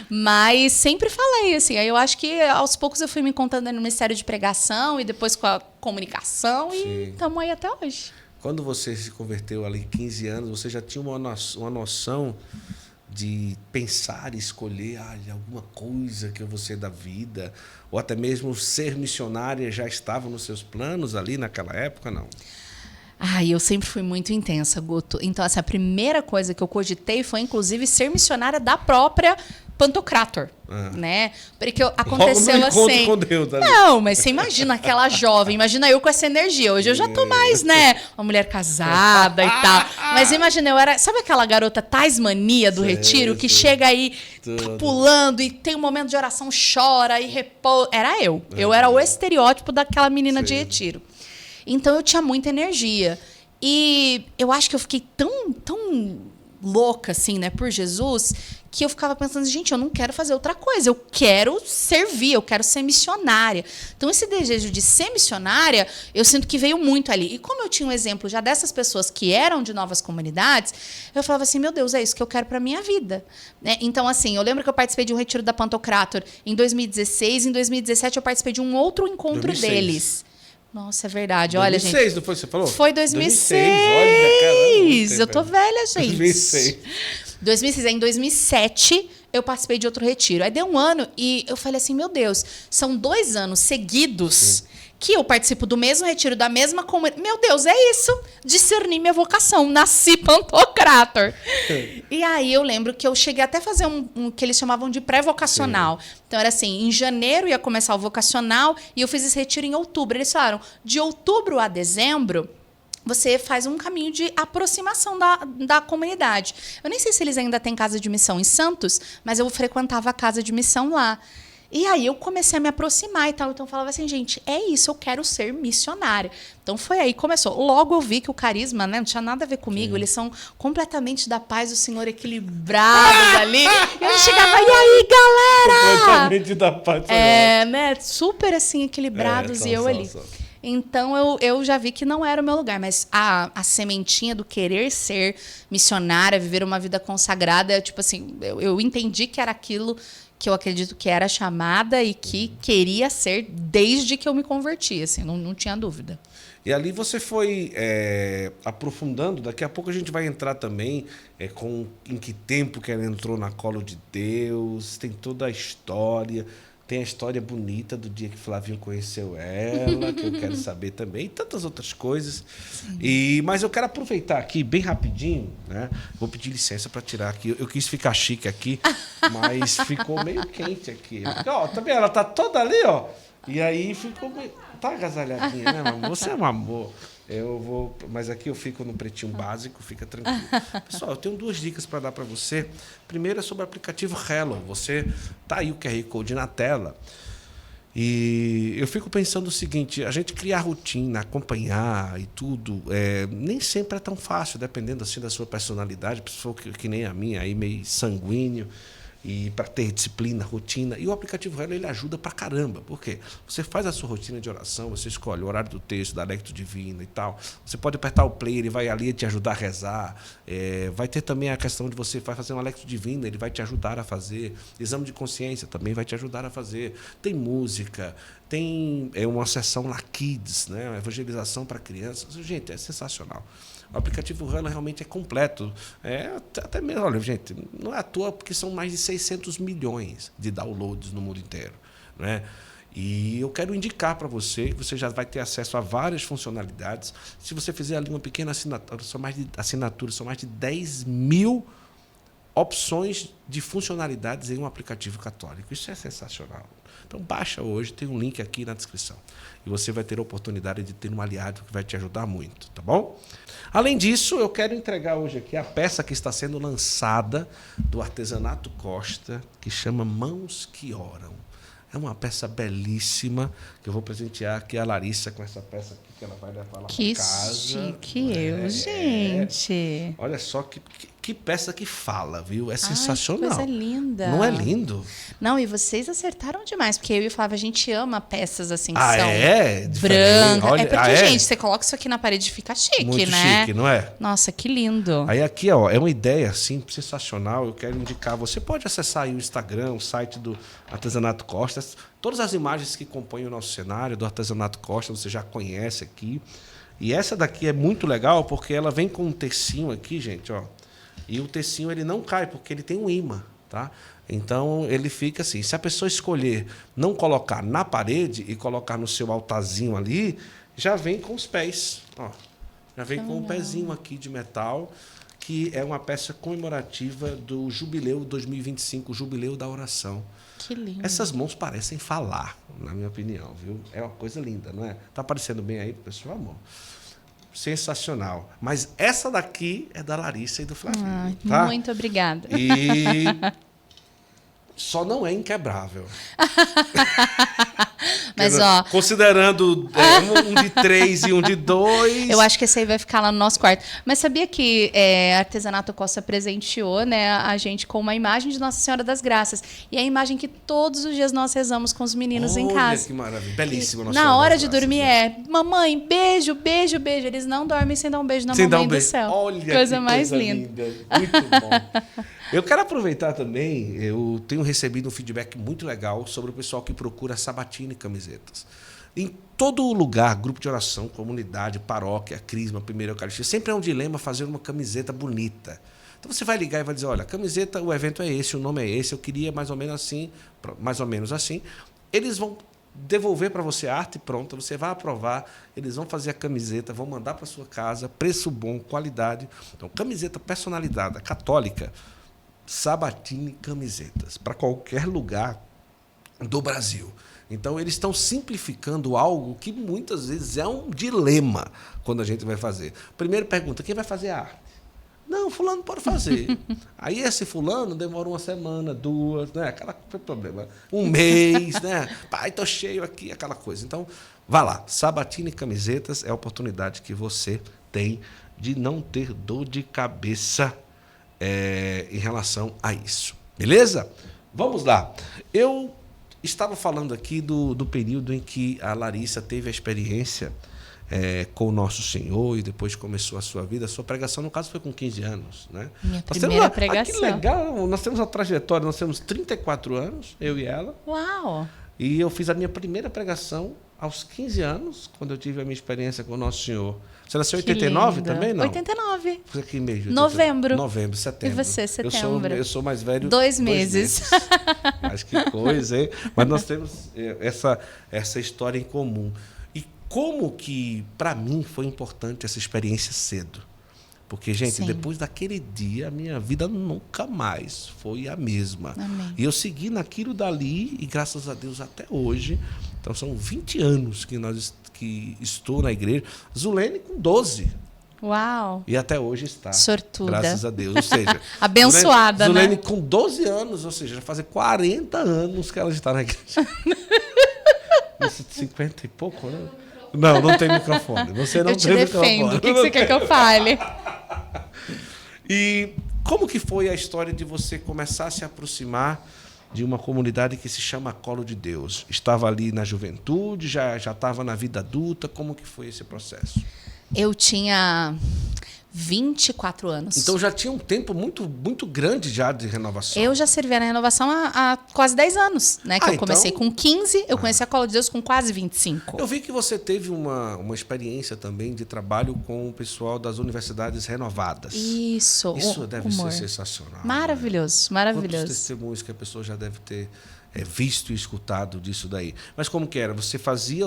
Speaker 2: Mas sempre falei, assim. Aí eu acho que aos poucos eu fui me encontrando no ministério de pregação e depois com a comunicação. Sim. E estamos aí até hoje.
Speaker 1: Quando você se converteu ali 15 anos, você já tinha uma noção de pensar e escolher alguma coisa que eu vou ser da vida, ou até mesmo ser missionária já estava nos seus planos ali naquela época, não?
Speaker 2: Eu sempre fui muito intensa, Guto. Então, a primeira coisa que eu cogitei foi, inclusive, ser missionária da própria Pantocrator, né? Porque aconteceu assim...
Speaker 1: Com Deus, tá?
Speaker 2: Não, mas você imagina aquela jovem, imagina eu com essa energia. Hoje eu já tô mais, né? Uma mulher casada e tal. Mas imagina, eu era... Sabe aquela garota Tasmania do retiro, que chega aí pulando e tem um momento de oração, chora e repousa? Era eu. Eu era o estereótipo daquela menina de retiro. Então, eu tinha muita energia. E eu acho que eu fiquei tão louca, assim, né, por Jesus, que eu ficava pensando, gente, eu não quero fazer outra coisa. Eu quero servir, eu quero ser missionária. Então, esse desejo de ser missionária, eu sinto que veio muito ali. E como eu tinha um exemplo já dessas pessoas que eram de novas comunidades, eu falava assim, meu Deus, é isso que eu quero para minha vida. Né? Então, assim, eu lembro que eu participei de um retiro da Pantocrator em 2016. Em 2017, eu participei de um outro encontro
Speaker 1: 2006.
Speaker 2: Deles. Nossa, é verdade.
Speaker 1: 2006,
Speaker 2: olha, gente.
Speaker 1: Não foi você falou?
Speaker 2: Foi 2006.
Speaker 1: Olha, caramba,
Speaker 2: eu tô velha, gente.
Speaker 1: 2006.
Speaker 2: 2006. Em 2007, eu participei de outro retiro. Aí deu um ano e eu falei assim, meu Deus, são 2 anos seguidos que eu participo do mesmo retiro, da mesma comunidade. Meu Deus, é isso. Discerni minha vocação. Nasci Pantocrator. E aí eu lembro que eu cheguei até a fazer um que eles chamavam de pré-vocacional. Então era assim, em janeiro ia começar o vocacional e eu fiz esse retiro em outubro. Eles falaram, de outubro a dezembro, você faz um caminho de aproximação da comunidade. Eu nem sei se eles ainda têm casa de missão em Santos, mas eu frequentava a casa de missão lá. E aí eu comecei a me aproximar e tal. Então eu falava assim, gente, é isso, eu quero ser missionária. Então foi aí que começou. Logo eu vi que o carisma, né, não tinha nada a ver comigo. Eles são completamente da paz do Senhor, equilibrados ali. E eu chegava, e aí, galera?
Speaker 1: Completamente da paz do Senhor.
Speaker 2: Né? Super assim, equilibrados e eu ali. Então, eu já vi que não era o meu lugar. Mas a sementinha do querer ser missionária, viver uma vida consagrada, tipo assim, eu entendi que era aquilo que eu acredito que era chamada e que queria ser desde que eu me converti, assim, não tinha dúvida.
Speaker 1: E ali você foi aprofundando, daqui a pouco a gente vai entrar também em que tempo que ela entrou na colo de Deus, tem toda a história, tem a história bonita do dia que Flavinho conheceu ela, que eu quero saber também, e tantas outras coisas. Mas eu quero aproveitar aqui, bem rapidinho, né? Vou pedir licença para tirar aqui. Eu quis ficar chique aqui, mas ficou meio quente aqui. Porque, ó, também ela tá toda ali, ó. E aí ficou meio... Tá agasalhadinha, né, meu amor? Você é um amor. Mas aqui eu fico no pretinho básico, fica tranquilo. Pessoal, eu tenho 2 dicas para dar para você. Primeiro é sobre o aplicativo Hello. Você tá aí o QR Code na tela. E eu fico pensando o seguinte, a gente criar rotina, acompanhar e tudo, nem sempre é tão fácil, dependendo assim da sua personalidade, pessoa que nem a minha, aí meio sanguíneo. E para ter disciplina, rotina. E o aplicativo Hello, ele ajuda pra caramba. Por quê? Você faz a sua rotina de oração, você escolhe o horário do texto, da lectio divina e tal. Você pode apertar o play, ele vai ali te ajudar a rezar. Vai ter também a questão de você vai fazer uma lectio divina, ele vai te ajudar a fazer. Exame de consciência também vai te ajudar a fazer. Tem música, tem uma sessão lá Kids, né? Uma evangelização para crianças. Gente, é sensacional. O aplicativo Hello realmente é completo. Até mesmo, olha, gente, não é à toa porque são mais de 600 milhões de downloads no mundo inteiro, né? E eu quero indicar para você que você já vai ter acesso a várias funcionalidades. Se você fizer ali uma pequena assinatura, são mais de 10 mil opções de funcionalidades em um aplicativo católico. Isso é sensacional. Então, baixa hoje, tem um link aqui na descrição. E você vai ter a oportunidade de ter um aliado que vai te ajudar muito, tá bom? Além disso, eu quero entregar hoje aqui a peça que está sendo lançada do Artesanato Costa, que chama Mãos que Oram. É uma peça belíssima, que eu vou presentear aqui a Larissa com essa peça aqui, que ela vai levar lá para casa.
Speaker 2: Que chique, gente.
Speaker 1: Olha só que peça que fala, viu? É sensacional.
Speaker 2: Que coisa linda.
Speaker 1: Não é lindo?
Speaker 2: Não, e vocês acertaram demais, porque eu e o Flávio, a gente ama peças assim que são
Speaker 1: brancas.
Speaker 2: Olha, porque, gente, você coloca isso aqui na parede e fica chique,
Speaker 1: muito
Speaker 2: né?
Speaker 1: Chique, não é?
Speaker 2: Nossa, que lindo.
Speaker 1: Aí aqui, ó, é uma ideia assim sensacional. Eu quero indicar. Você pode acessar aí o Instagram, o site do Artesanato Costa. Todas as imagens que compõem o nosso cenário do Artesanato Costa, você já conhece aqui. E essa daqui é muito legal porque ela vem com um tecinho aqui, gente, ó. E o tecinho ele não cai porque ele tem um ímã, tá? Então ele fica assim. Se a pessoa escolher não colocar na parede e colocar no seu altarzinho ali, já vem com os pés, ó. Já vem com um pezinho aqui de metal, que é uma peça comemorativa do Jubileu 2025, o Jubileu da Oração.
Speaker 2: Que lindo.
Speaker 1: Essas mãos parecem falar, na minha opinião, viu? É uma coisa linda, não é? Tá aparecendo bem aí, pessoal, amor? Sensacional. Mas essa daqui é da Larissa e do Flavinho, tá?
Speaker 2: Muito obrigada.
Speaker 1: E só não é inquebrável.
Speaker 2: Mas, ó...
Speaker 1: Considerando um de 3 e um de 2...
Speaker 2: Eu acho que esse aí vai ficar lá no nosso quarto. Mas sabia que Artesanato Costa presenteou, né, a gente com uma imagem de Nossa Senhora das Graças. E é a imagem que todos os dias nós rezamos com os meninos em casa.
Speaker 1: Olha que maravilha. Belíssimo. Nossa
Speaker 2: Na hora de
Speaker 1: graças,
Speaker 2: dormir mamãe, beijo, beijo, beijo. Eles não dormem sem dar um beijo na mamãe do céu.
Speaker 1: Olha
Speaker 2: coisa mais linda.
Speaker 1: Muito bom. Eu quero aproveitar também, eu tenho recebido um feedback muito legal sobre o pessoal que procura sabatina e camisetas. Em todo lugar, grupo de oração, comunidade, paróquia, crisma, primeira eucaristia, sempre é um dilema fazer uma camiseta bonita. Então você vai ligar e vai dizer, olha, a camiseta, o evento é esse, o nome é esse, eu queria mais ou menos assim. Eles vão devolver para você a arte pronta, você vai aprovar, eles vão fazer a camiseta, vão mandar para sua casa, preço bom, qualidade. Então, camiseta personalizada, católica, Sabatini Camisetas, para qualquer lugar do Brasil. Então, eles estão simplificando algo que muitas vezes é um dilema quando a gente vai fazer. Primeiro pergunta, quem vai fazer a arte? Não, fulano pode fazer. Aí esse fulano demora uma semana, 2, né? Aquela problema. Um mês, né? Pai, tô cheio aqui, aquela coisa. Então, vá lá. Sabatini Camisetas é a oportunidade que você tem de não ter dor de cabeça em relação a isso. Beleza? Vamos lá. Eu estava falando aqui do período em que a Larissa teve a experiência com o Nosso Senhor e depois começou a sua vida. A sua pregação, no caso, foi com 15 anos. Né?
Speaker 2: Minha primeira pregação.
Speaker 1: Que legal! Nós temos uma trajetória, nós temos 34 anos, eu e ela.
Speaker 2: Uau!
Speaker 1: E eu fiz a minha primeira pregação aos 15 anos, quando eu tive a minha experiência com o Nosso Senhor. Você nasceu em 89 também, não?
Speaker 2: 89.
Speaker 1: Foi aqui mesmo.
Speaker 2: Novembro,
Speaker 1: setembro.
Speaker 2: E você, setembro?
Speaker 1: Eu sou mais velho.
Speaker 2: 2 meses.
Speaker 1: Mas que coisa, hein? Mas nós temos essa história em comum. E como que, para mim, foi importante essa experiência cedo. Porque, gente,
Speaker 2: Sim.
Speaker 1: depois daquele dia, a minha vida nunca mais foi a mesma.
Speaker 2: Amém.
Speaker 1: E eu segui naquilo dali, e graças a Deus até hoje. Então, são 20 anos que estou na igreja. Zulene com 12.
Speaker 2: Uau!
Speaker 1: E até hoje está.
Speaker 2: Sortuda.
Speaker 1: Graças a Deus. Ou seja,
Speaker 2: abençoada,
Speaker 1: Zulene
Speaker 2: né?
Speaker 1: com 12 anos, ou seja, já faz 40 anos que ela está na igreja. 50 e pouco, né? Não tem microfone. Você não
Speaker 2: eu te
Speaker 1: tem
Speaker 2: defendo.
Speaker 1: microfone.
Speaker 2: O que você quer que eu fale?
Speaker 1: E como que foi a história de você começar a se aproximar de uma comunidade que se chama Colo de Deus? Estava ali na juventude, já estava na vida adulta? Como que foi esse processo?
Speaker 2: Eu tinha 24 anos.
Speaker 1: Então já tinha um tempo muito, muito grande já de renovação.
Speaker 2: Eu já servia na renovação há quase 10 anos, né? Que eu comecei
Speaker 1: então...
Speaker 2: com 15, eu conheci a Colo de Deus com quase 25.
Speaker 1: Eu vi que você teve uma experiência também de trabalho com o pessoal das universidades renovadas.
Speaker 2: Isso
Speaker 1: deve ser sensacional.
Speaker 2: Maravilhoso,
Speaker 1: né?
Speaker 2: maravilhoso.
Speaker 1: Quantos testemunhos que a pessoa já deve ter visto e escutado disso daí. Mas como que era? Você fazia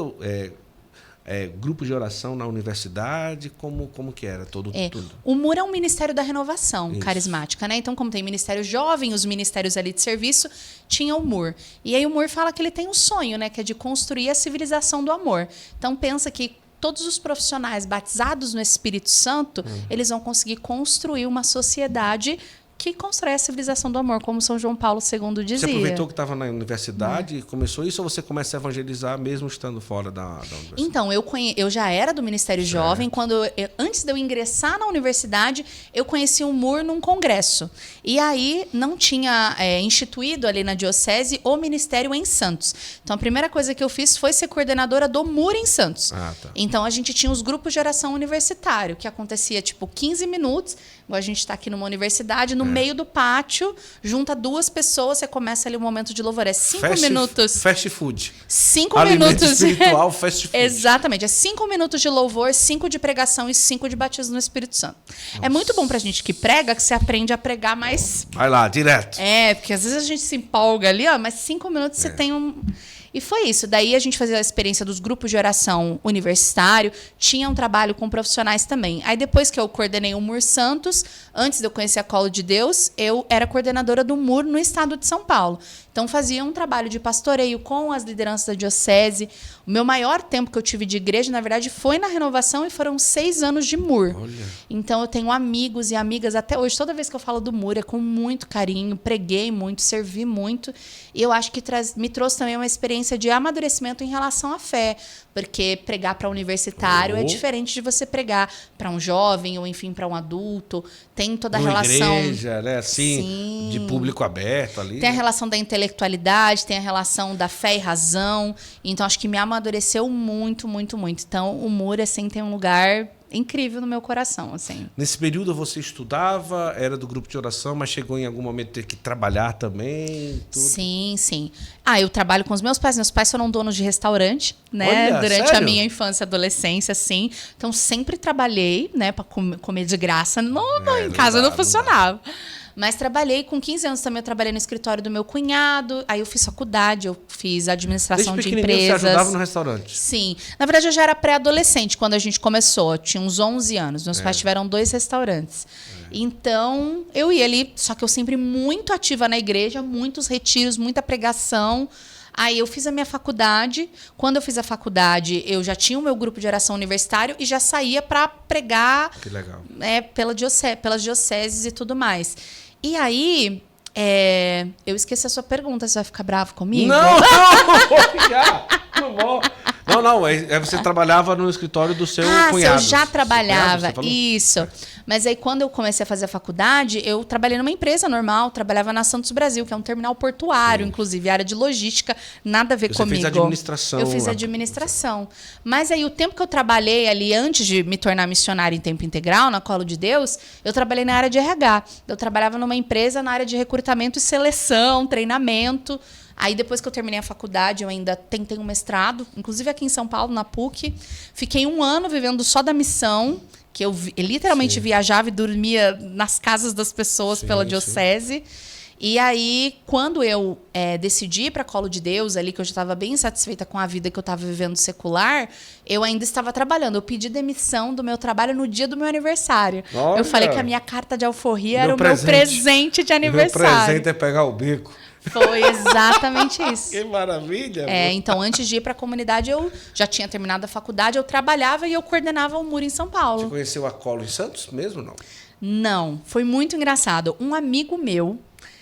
Speaker 1: grupo de oração na universidade? Como que era tudo?
Speaker 2: O MUR é um ministério da renovação
Speaker 1: Isso.
Speaker 2: carismática, né? Então, como tem ministério jovem, os ministérios ali de serviço, tinha o MUR. E aí o MUR fala que ele tem um sonho, né? Que é de construir a civilização do amor. Então, pensa que todos os profissionais batizados no Espírito Santo, eles vão conseguir construir uma sociedade que constrói a civilização do amor, como São João Paulo II dizia.
Speaker 1: Você aproveitou que estava na universidade e começou isso, ou você começa a evangelizar mesmo estando fora da universidade?
Speaker 2: Então, eu já era do Ministério Jovem. Antes de eu ingressar na universidade, eu conheci o MUR num congresso. E aí não tinha instituído ali na diocese o ministério em Santos. Então, a primeira coisa que eu fiz foi ser coordenadora do MUR em Santos.
Speaker 1: Tá.
Speaker 2: Então, a gente tinha os grupos de oração universitário, que acontecia, 15 minutos, igual a gente está aqui numa universidade, no meio do pátio, junta 2 pessoas, você começa ali um momento de louvor. É 5 minutos.
Speaker 1: Fast food.
Speaker 2: 5
Speaker 1: Alimento
Speaker 2: minutos.
Speaker 1: espiritual, fast food.
Speaker 2: Exatamente. É 5 minutos de louvor, 5 de pregação e 5 de batismo no Espírito Santo. Nossa. É muito bom pra gente que prega, que você aprende a pregar mais...
Speaker 1: Vai lá, direto.
Speaker 2: Porque às vezes a gente se empolga ali, mas 5 minutos você tem um... E foi isso. Daí a gente fazia a experiência dos grupos de oração universitário, tinha um trabalho com profissionais também. Aí depois que eu coordenei o MUR Santos, antes de eu conhecer a Colo de Deus, eu era coordenadora do MUR no estado de São Paulo. Então fazia um trabalho de pastoreio com as lideranças da diocese. O meu maior tempo que eu tive de igreja, na verdade, foi na renovação e foram 6 anos de MUR.
Speaker 1: Olha.
Speaker 2: Então eu tenho amigos e amigas até hoje. Toda vez que eu falo do MUR é com muito carinho, preguei muito, servi muito. E eu acho que me trouxe também uma experiência de amadurecimento em relação à fé. Porque pregar para universitário é diferente de você pregar para um jovem ou, enfim, para um adulto. Tem toda a relação...
Speaker 1: igreja, né? Assim, sim, de público aberto ali.
Speaker 2: Tem a relação da intelectualidade, tem a relação da fé e razão. Então, acho que me amadureceu muito, muito, muito. Então, o MUR, assim, tem um lugar incrível no meu coração, assim.
Speaker 1: Nesse período você estudava, era do grupo de oração, mas chegou em algum momento a ter que trabalhar também? Tudo.
Speaker 2: Sim, sim. Eu trabalho com os meus pais. Meus pais foram donos de restaurante, né?
Speaker 1: Olha,
Speaker 2: Durante
Speaker 1: sério?
Speaker 2: a minha infância e adolescência, sim. Então, sempre trabalhei, né? Pra comer de graça. Em casa não funcionava. Mas trabalhei, com 15 anos também eu trabalhei no escritório do meu cunhado. Aí eu fiz faculdade, eu fiz administração de empresas.
Speaker 1: Você ajudava no restaurante?
Speaker 2: Sim. Na verdade, eu já era pré-adolescente quando a gente começou. Eu tinha uns 11 anos. Meus pais tiveram 2 restaurantes. Então, eu ia ali, só que eu sempre muito ativa na igreja, muitos retiros, muita pregação. Aí eu fiz a minha faculdade. Quando eu fiz a faculdade, eu já tinha o meu grupo de oração universitário e já saía para pregar.
Speaker 1: Que legal.
Speaker 2: Pelas dioceses e tudo mais. E aí, eu esqueci a sua pergunta. Você vai ficar bravo comigo?
Speaker 1: Não, não vou. Não. Você trabalhava no escritório do seu cunhado.
Speaker 2: Eu já trabalhava.
Speaker 1: Cunhado,
Speaker 2: isso. Mas aí, quando eu comecei a fazer a faculdade, eu trabalhei numa empresa normal, trabalhava na Santos Brasil, que é um terminal portuário, inclusive, área de logística, nada a ver comigo.
Speaker 1: Você fez administração.
Speaker 2: Eu fiz administração. Mas aí, o tempo que eu trabalhei ali, antes de me tornar missionária em tempo integral, na Colo de Deus, eu trabalhei na área de RH. Eu trabalhava numa empresa na área de recrutamento e seleção, treinamento. Aí, depois que eu terminei a faculdade, eu ainda tentei um mestrado, inclusive aqui em São Paulo, na PUC. Fiquei 1 ano vivendo só da missão, que eu literalmente viajava e dormia nas casas das pessoas pela diocese. E aí, quando eu decidi ir para Colo de Deus, ali que eu já estava bem insatisfeita com a vida que eu estava vivendo secular, eu ainda estava trabalhando. Eu pedi demissão do meu trabalho no dia do meu aniversário.
Speaker 1: Olha,
Speaker 2: eu falei que a minha carta de alforria era o meu presente de aniversário.
Speaker 1: Meu presente é pegar o bico.
Speaker 2: Foi exatamente isso.
Speaker 1: Que maravilha.
Speaker 2: Então, antes de ir para a comunidade, eu já tinha terminado a faculdade, eu trabalhava e eu coordenava o Muro em São Paulo.
Speaker 1: Você conheceu a Colo em Santos mesmo, não?
Speaker 2: Não, foi muito engraçado. Um amigo meu,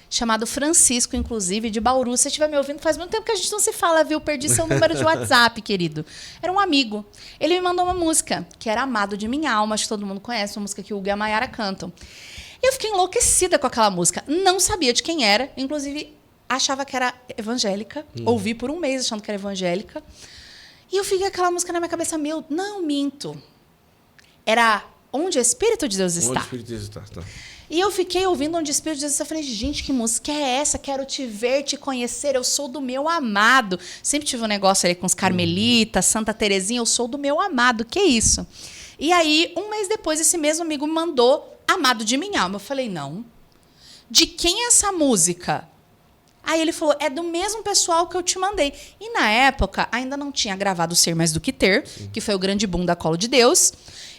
Speaker 2: chamado Francisco, inclusive, de Bauru, se você estiver me ouvindo, faz muito tempo que a gente não se fala, viu? Perdi seu número de WhatsApp, querido. Era um amigo. Ele me mandou uma música, que era Amado de Minha Alma, acho que todo mundo conhece, uma música que o Hugo e a Mayara cantam. Eu fiquei enlouquecida com aquela música. Não sabia de quem era, inclusive achava que era evangélica. Ouvi por 1 mês achando que era evangélica. E eu fiquei aquela música na minha cabeça, não, minto. Era Onde o Espírito de Deus Está.
Speaker 1: Onde o Espírito de Deus está. Tá.
Speaker 2: E eu fiquei ouvindo Onde o Espírito de Deus Está. Eu falei, gente, que música é essa? Quero te ver, te conhecer. Eu sou do meu amado. Sempre tive um negócio ali com os carmelitas, Santa Terezinha. Eu sou do meu amado. Que isso? E aí, 1 mês depois, esse mesmo amigo me mandou Amado de Minha Alma. Eu falei, não. De quem é essa música? Aí ele falou, é do mesmo pessoal que eu te mandei. E na época, ainda não tinha gravado Ser Mais Do Que Ter, que foi o grande boom da Colo de Deus.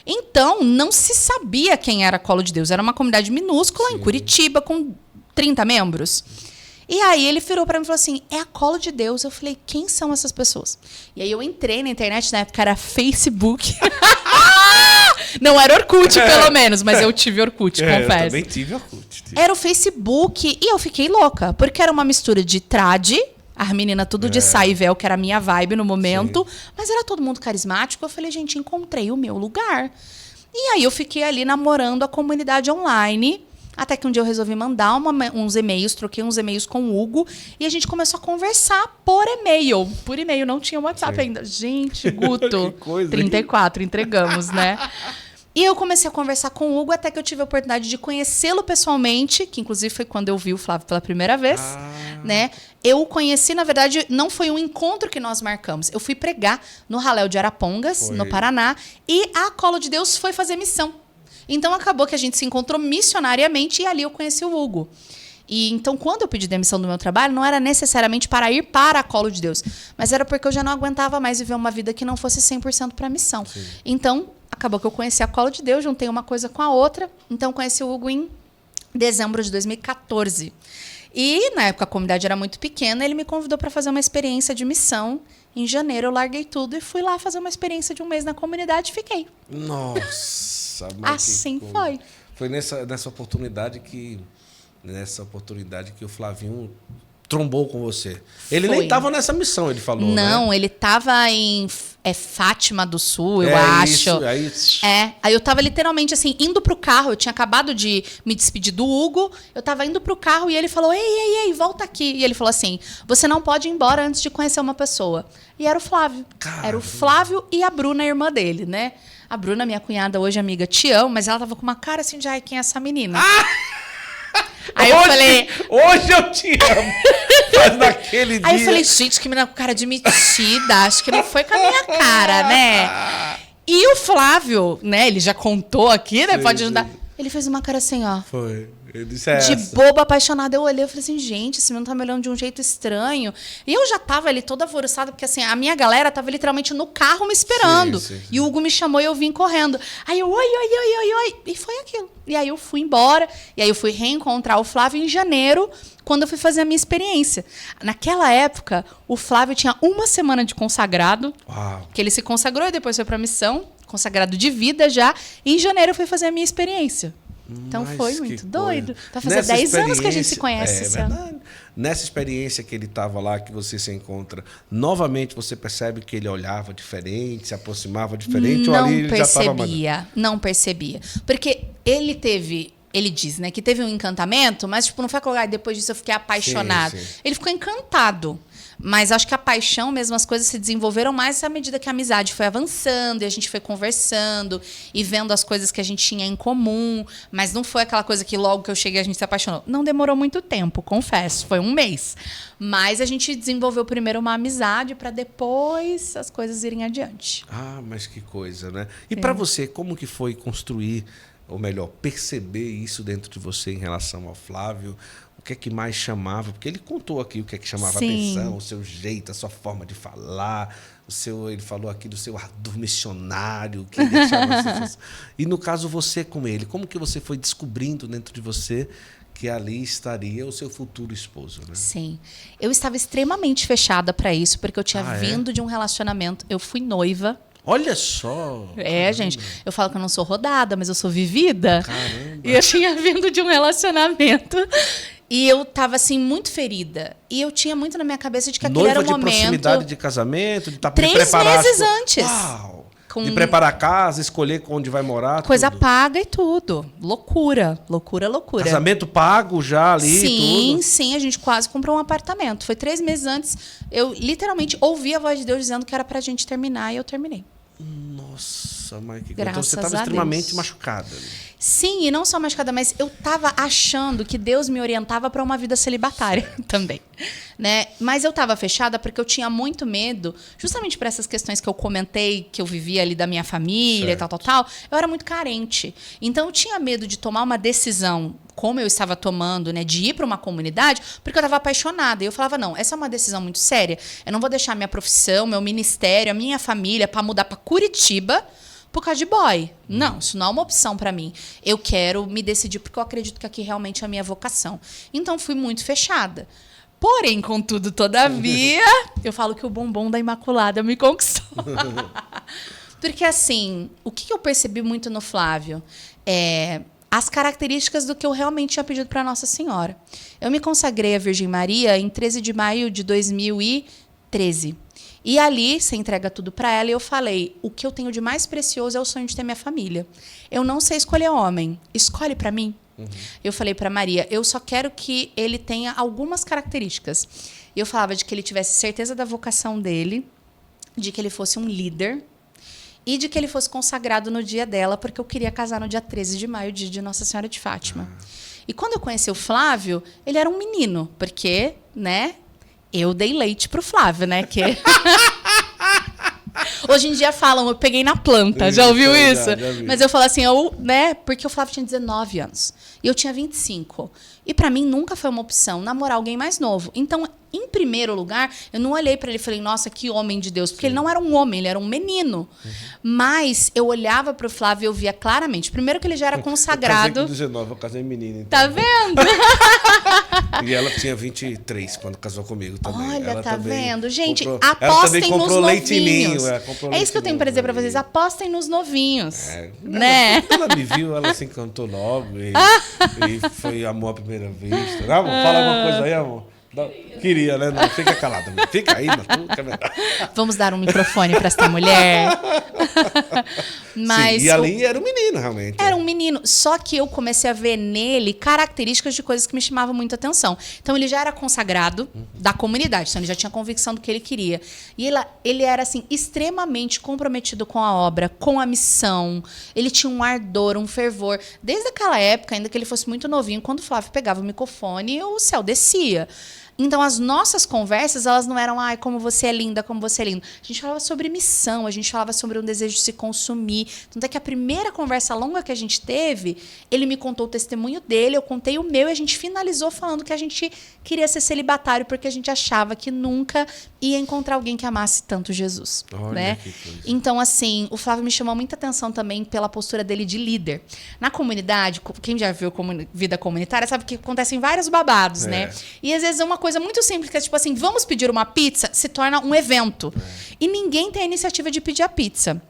Speaker 2: Então, não se sabia quem era a Colo de Deus. Era uma comunidade minúscula, em Curitiba, com 30 membros. E aí ele virou para mim e falou assim, é a Colo de Deus. Eu falei, quem são essas pessoas? E aí eu entrei na internet, na época era Facebook. Não era Orkut, pelo menos, mas eu tive Orkut, confesso.
Speaker 1: Eu também tive Orkut.
Speaker 2: Era o Facebook e eu fiquei louca, porque era uma mistura de trad, a menina tudo de saia e véu, que era a minha vibe no momento, mas era todo mundo carismático. Eu falei, gente, encontrei o meu lugar. E aí eu fiquei ali namorando a comunidade online, até que um dia eu resolvi mandar uns e-mails, troquei uns e-mails com o Hugo, e a gente começou a conversar por e-mail. Por e-mail, não tinha WhatsApp ainda. Gente, Guto,
Speaker 1: Que coisa,
Speaker 2: 34, entregamos, né? E eu comecei a conversar com o Hugo até que eu tive a oportunidade de conhecê-lo pessoalmente, que inclusive foi quando eu vi o Flávio pela primeira vez, né? Eu o conheci, na verdade, não foi um encontro que nós marcamos. Eu fui pregar no Raléu de Arapongas, no Paraná, e a Colo de Deus foi fazer missão. Então acabou que a gente se encontrou missionariamente e ali eu conheci o Hugo. E então, quando eu pedi demissão do meu trabalho, não era necessariamente para ir para a Colo de Deus, mas era porque eu já não aguentava mais viver uma vida que não fosse 100% para a missão. Sim. Então, acabou que eu conheci a Colo de Deus, juntei uma coisa com a outra. Então, conheci o Hugo em dezembro de 2014. E, na época, a comunidade era muito pequena, ele me convidou para fazer uma experiência de missão. Em janeiro, eu larguei tudo e fui lá fazer uma experiência de 1 mês na comunidade e fiquei.
Speaker 1: Nossa!
Speaker 2: Assim foi.
Speaker 1: Foi nessa oportunidade que o Flavinho trombou com você. Ele nem estava nessa missão, ele falou,
Speaker 2: não,
Speaker 1: né?
Speaker 2: ele estava em Fátima do Sul, eu acho.
Speaker 1: Isso,
Speaker 2: aí eu estava literalmente assim, indo pro carro, eu tinha acabado de me despedir do Hugo, eu estava indo pro carro e ele falou, ei, volta aqui. E ele falou assim, você não pode ir embora antes de conhecer uma pessoa. E era o Flávio. Caramba. Era o Flávio e a Bruna, a irmã dele, né? A Bruna, minha cunhada, hoje amiga, te amo, mas ela tava com uma cara assim de, ai, quem é essa menina? Aí eu falei...
Speaker 1: Hoje eu te amo. Mas naquele dia...
Speaker 2: Aí eu falei, gente, que menina com cara de metida. Acho que não foi com a minha cara, né? E o Flávio, né? Ele já contou aqui, né? Pode ajudar. Ele fez uma cara assim, ó.
Speaker 1: Foi. Eu disse
Speaker 2: de boba, apaixonada. Eu olhei e falei assim, gente, esse menino tá me olhando de um jeito estranho. E eu já tava ali toda alvoroçada, porque assim, a minha galera tava literalmente no carro me esperando.
Speaker 1: Sim.
Speaker 2: E o Hugo me chamou e eu vim correndo. Aí eu, oi. E foi aquilo. E aí eu fui embora. E aí eu fui reencontrar o Flávio em janeiro, quando eu fui fazer a minha experiência. Naquela época, o Flávio tinha 1 semana de consagrado.
Speaker 1: Uau.
Speaker 2: Que ele se consagrou e depois foi pra missão. Consagrado de vida já. E em janeiro eu fui fazer a minha experiência. Então foi muito doido. Vai fazer 10 anos que a gente se conhece.
Speaker 1: É verdade. Nessa experiência que ele estava lá, que você se encontra, novamente você percebe que ele olhava diferente, se aproximava diferente? Ou ali ele já estava...
Speaker 2: Não percebia. Porque ele teve... Ele diz, né, que teve um encantamento, mas tipo, não foi colocar depois disso eu fiquei apaixonado.
Speaker 1: Sim.
Speaker 2: Ele ficou encantado. Mas acho que a paixão mesmo, as coisas se desenvolveram mais à medida que a amizade foi avançando e a gente foi conversando e vendo as coisas que a gente tinha em comum. Mas não foi aquela coisa que logo que eu cheguei a gente se apaixonou. Não demorou muito tempo, confesso. Foi 1 mês. Mas a gente desenvolveu primeiro uma amizade para depois as coisas irem adiante.
Speaker 1: Ah, mas que coisa, né? E para você, como que foi construir, ou melhor, perceber isso dentro de você em relação ao Flávio? O que é que mais chamava? Porque ele contou aqui o que é que chamava a atenção, o seu jeito, a sua forma de falar, ele falou aqui do seu ardor missionário, que ele achava assim. E no caso você com ele, como que você foi descobrindo dentro de você que ali estaria o seu futuro esposo, né?
Speaker 2: Sim. Eu estava extremamente fechada para isso, porque eu tinha vindo de um relacionamento, eu fui noiva.
Speaker 1: Olha só!
Speaker 2: Caramba. Gente, eu falo que eu não sou rodada, mas eu sou vivida.
Speaker 1: Caramba!
Speaker 2: E eu tinha vindo de um relacionamento e eu tava, assim, muito ferida. E eu tinha muito na minha cabeça de que aquele era o momento...
Speaker 1: Noiva de proximidade de casamento, de estar
Speaker 2: 3 meses antes.
Speaker 1: Uau! De preparar a casa, escolher onde vai morar.
Speaker 2: Coisa
Speaker 1: tudo.
Speaker 2: paga e tudo. Loucura.
Speaker 1: Casamento pago já ali tudo.
Speaker 2: Sim. A gente quase comprou um apartamento. Foi 3 meses antes. Eu literalmente ouvi a voz de Deus dizendo que era pra gente terminar e eu terminei.
Speaker 1: Nossa, mas que
Speaker 2: Graças
Speaker 1: então você estava extremamente machucada.
Speaker 2: Sim, e não só machucada, mas eu estava achando que Deus me orientava para uma vida celibatária também, né? Mas eu estava fechada porque eu tinha muito medo, justamente por essas questões que eu comentei, que eu vivia ali da minha família, tal. Eu era muito carente. Então eu tinha medo de tomar uma decisão como eu estava tomando, né, de ir para uma comunidade, porque eu estava apaixonada. E eu falava, não, essa é uma decisão muito séria. Eu não vou deixar minha profissão, meu ministério, a minha família para mudar para Curitiba por causa de boy. Não, isso não é uma opção para mim. Eu quero me decidir porque eu acredito que aqui realmente é a minha vocação. Então, fui muito fechada. Porém, contudo, todavia, eu falo que o bombom da Imaculada me conquistou. Porque, assim, o que eu percebi muito no Flávio é as características do que eu realmente tinha pedido para Nossa Senhora. Eu me consagrei à Virgem Maria em 13 de maio de 2013. E ali, você entrega tudo para ela, e eu falei, o que eu tenho de mais precioso é o sonho de ter minha família. Eu não sei escolher homem. Escolhe para mim. Eu falei para Maria, eu só quero que ele tenha algumas características. E eu falava de que ele tivesse certeza da vocação dele, de que ele fosse um líder, e de que ele fosse consagrado no dia dela, porque eu queria casar no dia 13 de maio, dia de Nossa Senhora de Fátima. E quando eu conheci o Flávio, ele era um menino, porque, né, eu dei leite pro Flávio, né, que... Hoje em dia falam, eu peguei na planta, já ouviu isso? Já vi. Mas eu falo assim, porque o Flávio tinha 19 anos e eu tinha 25. E para mim nunca foi uma opção namorar alguém mais novo. Então, em primeiro lugar, eu não olhei para ele e falei, nossa, que homem de Deus. Porque ele não era um homem, ele era um menino. Mas eu olhava para o Flávio e eu via claramente. Primeiro que ele já era consagrado.
Speaker 1: Eu casei com 19, eu casei menina. Então.
Speaker 2: Tá vendo?
Speaker 1: E ela tinha 23 quando casou comigo também.
Speaker 2: Olha,
Speaker 1: ela
Speaker 2: tá vendo? Gente,
Speaker 1: ela
Speaker 2: apostem
Speaker 1: também comprou
Speaker 2: nos
Speaker 1: leitinho.
Speaker 2: novinhos. É isso que eu tenho para dizer para vocês. Apostem nos novinhos.
Speaker 1: Né? Quando ela me viu, ela se encantou logo. E foi amor à primeira vista. Amor, fala alguma coisa aí, amor. Queria, né? Não, fica calado. Fica aí,
Speaker 2: Vamos dar um microfone para esta mulher.
Speaker 1: Mas sim, e ali era um menino, realmente.
Speaker 2: Era um menino. Só que eu comecei a ver nele características de coisas que me chamavam muito a atenção. Então, ele já era consagrado da comunidade. Então, ele já tinha convicção do que ele queria. E ele era, assim, extremamente comprometido com a obra, com a missão. Ele tinha um ardor, um fervor. Desde aquela época, ainda que ele fosse muito novinho, quando o Flávio pegava o microfone, o céu descia. Então, as nossas conversas, elas não eram, ai, como você é linda, como você é lindo. A gente falava sobre missão, a gente falava sobre um desejo de se consumir. Tanto é que a primeira conversa longa que a gente teve, ele me contou o testemunho dele, eu contei o meu e a gente finalizou falando que a gente queria ser celibatário porque a gente achava que nunca ia encontrar alguém que amasse tanto Jesus.
Speaker 1: Olha,
Speaker 2: né?
Speaker 1: Que coisa.
Speaker 2: Então, assim, o Flávio me chamou muita atenção também pela postura dele de líder. Na comunidade, quem já viu vida comunitária sabe que acontecem vários babados, né? E às vezes é uma coisa muito simples, que é tipo assim, vamos pedir uma pizza, se torna um evento. E ninguém tem a iniciativa de pedir a pizza.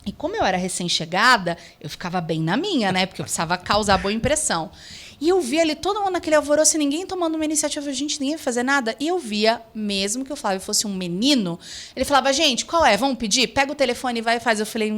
Speaker 2: E como eu era recém-chegada, eu ficava bem na minha, né? Porque eu precisava causar boa impressão. E eu via ali todo mundo naquele alvoroço e ninguém tomando uma iniciativa. Gente, ninguém ia fazer nada. E eu via, mesmo que o Flávio fosse um menino, ele falava, gente, qual é? Vamos pedir? Pega o telefone e vai e faz. Eu falei,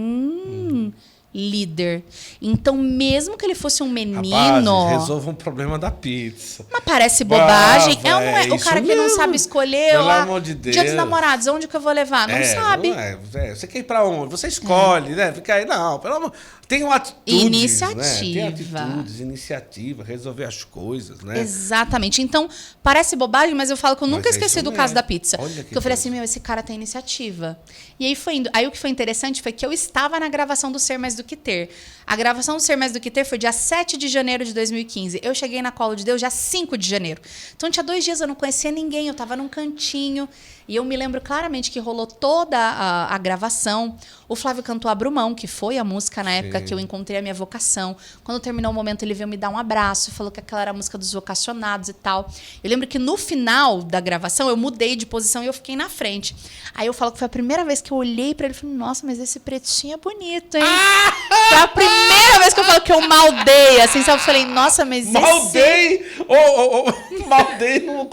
Speaker 2: líder. Então, mesmo que ele fosse um menino...
Speaker 1: Rapazes, resolva um problema da pizza.
Speaker 2: Mas parece bobagem.
Speaker 1: Não é
Speaker 2: o cara que
Speaker 1: mesmo.
Speaker 2: não sabe escolher.
Speaker 1: Pelo amor de Deus.
Speaker 2: Dia dos namorados, onde que eu vou levar? Não sabe.
Speaker 1: Não você quer ir pra onde? Você escolhe, né? Fica aí, não, pelo amor... Tem uma atitude,
Speaker 2: iniciativa.
Speaker 1: Né? Tem atitudes, iniciativa, resolver as coisas, né?
Speaker 2: Exatamente. Então, parece bobagem, mas eu falo que eu nunca esqueci do caso da pizza. Porque eu falei assim, esse cara tem iniciativa. E aí foi indo. Aí o que foi interessante foi que eu estava na gravação do Ser Mais Do Que Ter. A gravação do Ser Mais Do Que Ter foi dia 7 de janeiro de 2015. Eu cheguei na Colo de Deus dia 5 de janeiro. Então, tinha 2 dias, eu não conhecia ninguém, eu estava num cantinho. E eu me lembro claramente que rolou toda a gravação. O Flávio cantou Abrumão, que foi a música na época que eu encontrei a minha vocação. Quando terminou o momento, ele veio me dar um abraço, falou que aquela era a música dos vocacionados e tal. Eu lembro que no final da gravação, eu mudei de posição e eu fiquei na frente. Aí eu falo que foi a primeira vez que eu olhei pra ele e falei, nossa, mas esse pretinho é bonito, hein? Foi a primeira vez que eu falo que eu maldei, assim, sabe? Eu falei, nossa, mas
Speaker 1: maldei! Maldei no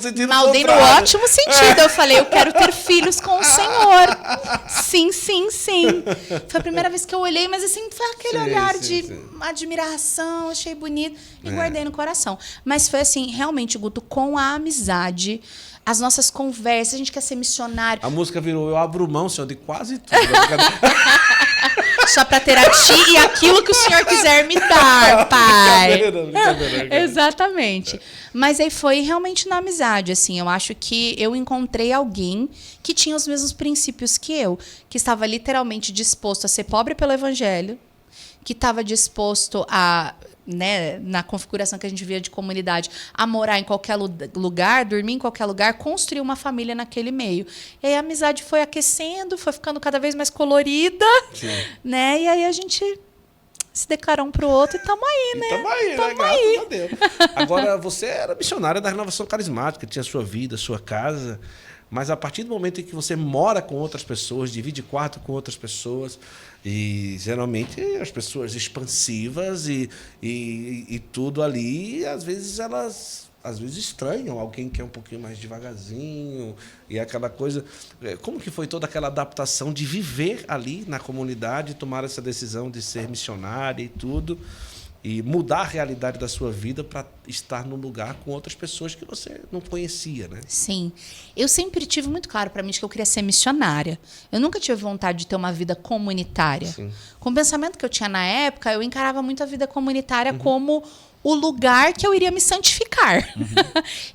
Speaker 1: sentido
Speaker 2: maldei no ótimo sentido. Eu falei, eu quero ter filhos com o Senhor. Sim, sim, sim. Foi a primeira vez que eu olhei, mas assim, foi aquele olhar de admiração, achei bonito e guardei no coração. Mas foi assim, realmente, Guto, com a amizade, as nossas conversas, a gente quer ser missionário.
Speaker 1: A música virou Eu Abro Mão, Senhor, de quase tudo.
Speaker 2: Só para ter a ti e aquilo que o Senhor quiser me dar, Pai.
Speaker 1: Brincadeira.
Speaker 2: Exatamente. Mas aí foi realmente na amizade, assim. Eu acho que eu encontrei alguém que tinha os mesmos princípios que eu, que estava literalmente disposto a ser pobre pelo evangelho, que estava disposto a, né, na configuração que a gente via de comunidade, a morar em qualquer lugar, dormir em qualquer lugar, construir uma família naquele meio. E aí a amizade foi aquecendo, foi ficando cada vez mais colorida, né? E aí a gente se declarou um pro outro e tamo aí, né?
Speaker 1: Tamo aí, graças a Deus. Agora, você era missionária da Renovação Carismática, tinha sua vida, sua casa, mas a partir do momento em que você mora com outras pessoas, divide quarto com outras pessoas, e geralmente as pessoas expansivas e tudo ali, às vezes elas estranham alguém que é um pouquinho mais devagarzinho e aquela coisa. Como que foi toda aquela adaptação de viver ali na comunidade, tomar essa decisão de ser missionária e tudo, e mudar a realidade da sua vida para estar num lugar com outras pessoas que você não conhecia, né?
Speaker 2: Sim. Eu sempre tive muito claro para mim que eu queria ser missionária. Eu nunca tive vontade de ter uma vida comunitária.
Speaker 1: Sim.
Speaker 2: Com o pensamento que eu tinha na época, eu encarava muito a vida comunitária como o lugar que eu iria me santificar.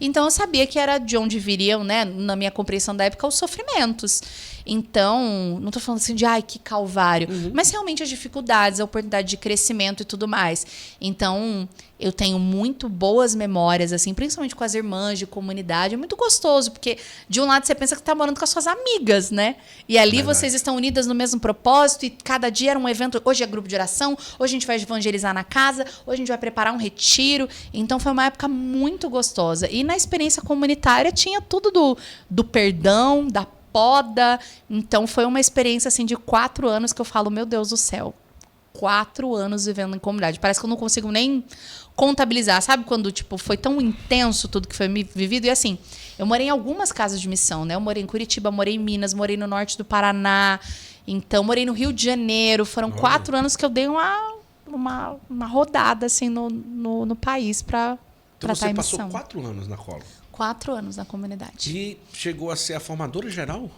Speaker 2: Então, eu sabia que era de onde viriam, né, na minha compreensão da época, os sofrimentos. Então, não estou falando assim de, ai, que calvário, mas realmente as dificuldades, a oportunidade de crescimento e tudo mais. Então, eu tenho muito boas memórias, assim, principalmente com as irmãs de comunidade. É muito gostoso, porque de um lado você pensa que está morando com as suas amigas, né? E ali vocês estão unidas no mesmo propósito e cada dia era um evento. Hoje é grupo de oração, hoje a gente vai evangelizar na casa, hoje a gente vai preparar um retiro. Então, foi uma época muito gostosa. E na experiência comunitária tinha tudo do perdão, da poda. Então, foi uma experiência assim de 4 anos que eu falo, meu Deus do céu. 4 anos vivendo em comunidade. Parece que eu não consigo nem contabilizar. Sabe quando tipo, foi tão intenso tudo que foi vivido? E assim, eu morei em algumas casas de missão, né? Eu morei em Curitiba, morei em Minas, morei no norte do Paraná. Então, morei no Rio de Janeiro. Foram 4 anos que eu dei uma rodada assim, no país para
Speaker 1: Então
Speaker 2: estar
Speaker 1: você
Speaker 2: em
Speaker 1: passou
Speaker 2: missão.
Speaker 1: 4 anos na Colo.
Speaker 2: 4 anos na comunidade.
Speaker 1: E chegou a ser a formadora geral?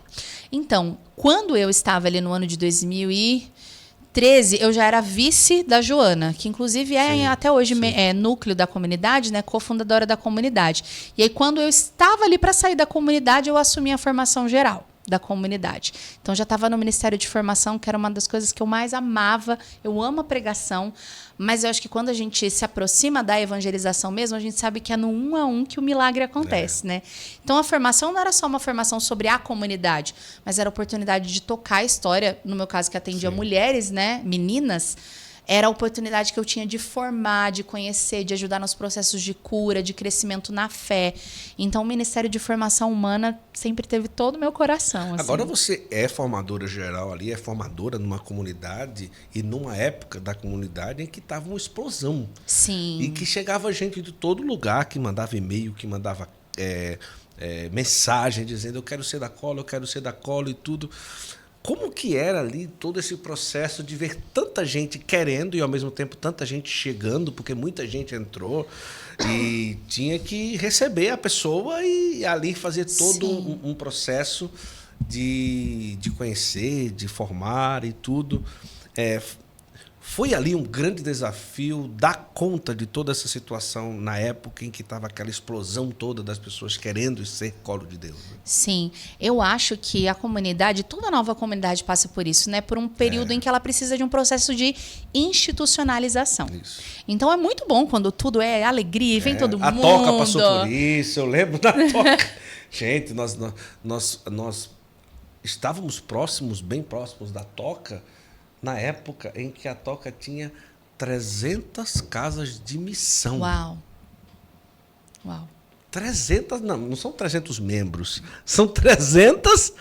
Speaker 2: Então, quando eu estava ali no ano de 2013, eu já era vice da Joana, que inclusive até hoje núcleo da comunidade, né, cofundadora da comunidade. E aí, quando eu estava ali para sair da comunidade, eu assumi a formação geral da comunidade. Então, já estava no Ministério de Formação, que era uma das coisas que eu mais amava. Eu amo a pregação, mas eu acho que quando a gente se aproxima da evangelização mesmo, a gente sabe que é no 1 a 1 que o milagre acontece, né? Então, a formação não era só uma formação sobre a comunidade, mas era a oportunidade de tocar a história, no meu caso, que atendia mulheres, né, meninas. Era a oportunidade que eu tinha de formar, de conhecer, de ajudar nos processos de cura, de crescimento na fé. Então, o Ministério de Formação Humana sempre teve todo o meu coração. Assim.
Speaker 1: Agora você é formadora geral ali, é formadora numa comunidade e numa época da comunidade em que estava uma explosão.
Speaker 2: Sim.
Speaker 1: E que chegava gente de todo lugar, que mandava e-mail, que mandava mensagem dizendo eu quero ser da Colo e tudo. Como que era ali todo esse processo de ver tanta gente querendo e, ao mesmo tempo, tanta gente chegando, porque muita gente entrou e tinha que receber a pessoa e ali fazer todo um processo de conhecer, de formar e tudo. Foi ali um grande desafio dar conta de toda essa situação na época em que estava aquela explosão toda das pessoas querendo ser Colo de Deus. Né?
Speaker 2: Sim, eu acho que a comunidade, toda nova comunidade passa por isso, né? Por um período em que ela precisa de um processo de institucionalização. Isso. Então é muito bom quando tudo é alegria e vem todo mundo.
Speaker 1: A Toca passou por isso, eu lembro da Toca. Gente, nós estávamos bem próximos da Toca, na época em que a Toca tinha 300 casas de missão.
Speaker 2: Uau!
Speaker 1: 300, não são 300 membros, são 300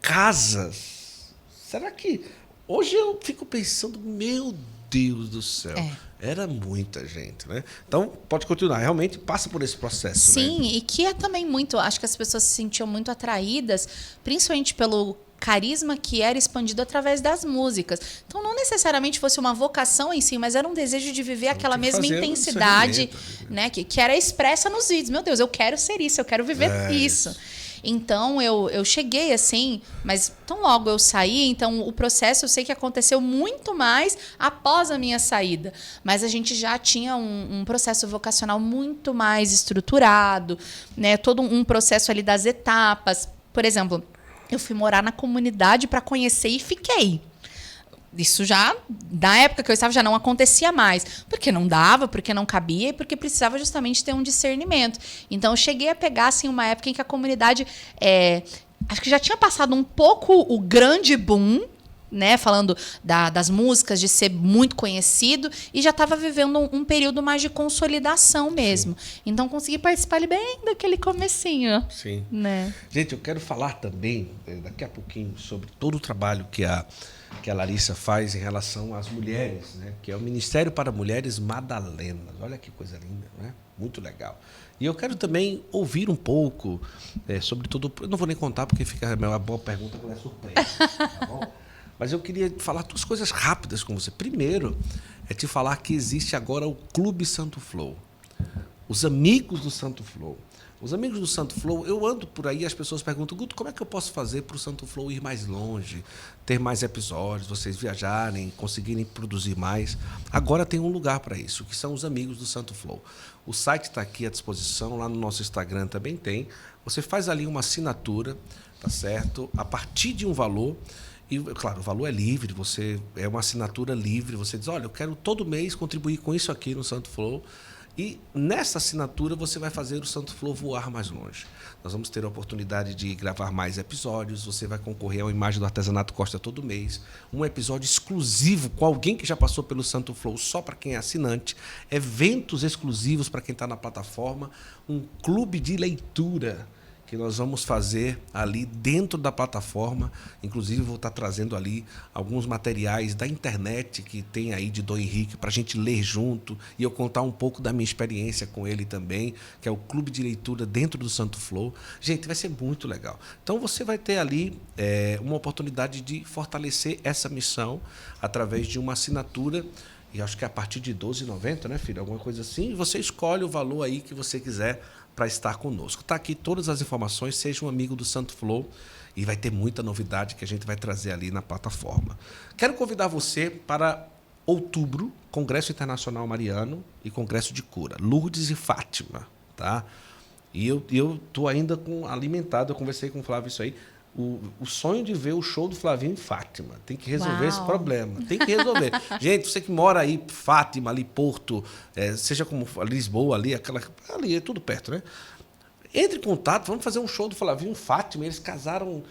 Speaker 1: casas. Será que... Hoje eu fico pensando, meu Deus do céu, era muita gente, né? Então, pode continuar, realmente passa por esse processo.
Speaker 2: Sim,
Speaker 1: né?
Speaker 2: E que é também muito... Acho que as pessoas se sentiam muito atraídas, principalmente pelo carisma que era expandido através das músicas. Então, não necessariamente fosse uma vocação em si, mas era um desejo de viver aquela mesma intensidade, né, que era expressa nos vídeos. Meu Deus, eu quero ser isso, eu quero viver isso. Então, eu cheguei assim, mas tão logo eu saí, então o processo eu sei que aconteceu muito mais após a minha saída. Mas a gente já tinha um processo vocacional muito mais estruturado, né, todo um processo ali das etapas. Por exemplo, eu fui morar na comunidade para conhecer e fiquei. Isso já, na época que eu estava, já não acontecia mais. Porque não dava, porque não cabia e porque precisava justamente ter um discernimento. Então, eu cheguei a pegar assim, uma época em que a comunidade... acho que já tinha passado um pouco o grande boom, né, falando das músicas, de ser muito conhecido, e já estava vivendo um período mais de consolidação mesmo. Sim. Então, consegui participar ali bem daquele comecinho.
Speaker 1: Sim.
Speaker 2: Né?
Speaker 1: Gente, eu quero falar também, daqui a pouquinho, sobre todo o trabalho que a Larissa faz em relação às mulheres, né, que é o Ministério para Mulheres Madalenas. Olha que coisa linda, né? Muito legal. E eu quero também ouvir um pouco sobre todo... Eu não vou nem contar, porque fica uma boa pergunta quando é surpresa, tá bom? Mas eu queria falar 2 coisas rápidas com você. Primeiro, é te falar que existe agora o Clube Santo Flow. Os amigos do Santo Flow. Os amigos do Santo Flow, eu ando por aí e as pessoas perguntam, Guto, como é que eu posso fazer para o Santo Flow ir mais longe, ter mais episódios, vocês viajarem, conseguirem produzir mais? Agora tem um lugar para isso, que são os amigos do Santo Flow. O site está aqui à disposição, lá no nosso Instagram também tem. Você faz ali uma assinatura, tá certo? A partir de um valor... E, claro, o valor é livre, é uma assinatura livre, você diz, olha, eu quero todo mês contribuir com isso aqui no Santo Flow, e nessa assinatura você vai fazer o Santo Flow voar mais longe. Nós vamos ter a oportunidade de gravar mais episódios, você vai concorrer ao Imagem do Artesanato Costa todo mês, um episódio exclusivo com alguém que já passou pelo Santo Flow só para quem é assinante, eventos exclusivos para quem está na plataforma, um clube de leitura, que nós vamos fazer ali dentro da plataforma. Inclusive, vou estar trazendo ali alguns materiais da internet que tem aí de Dom Henrique para a gente ler junto e eu contar um pouco da minha experiência com ele também, que é o Clube de Leitura dentro do Santo Flow. Gente, vai ser muito legal. Então, você vai ter ali uma oportunidade de fortalecer essa missão através de uma assinatura. E acho que é a partir de R$12,90, né, filho? Alguma coisa assim. E você escolhe o valor aí que você quiser para estar conosco. Está aqui todas as informações, seja um amigo do Santo Flow e vai ter muita novidade que a gente vai trazer ali na plataforma. Quero convidar você para outubro, Congresso Internacional Mariano e Congresso de Cura, Lourdes e Fátima, tá? E eu estou ainda alimentado, eu conversei com o Flávio isso aí, o sonho de ver o show do Flavinho em Fátima. Tem que resolver esse problema. Tem que resolver. Gente, você que mora aí, Fátima, ali, Porto, seja como Lisboa, ali é tudo perto, né? Entre em contato, vamos fazer um show do Flavinho em Fátima. Casaram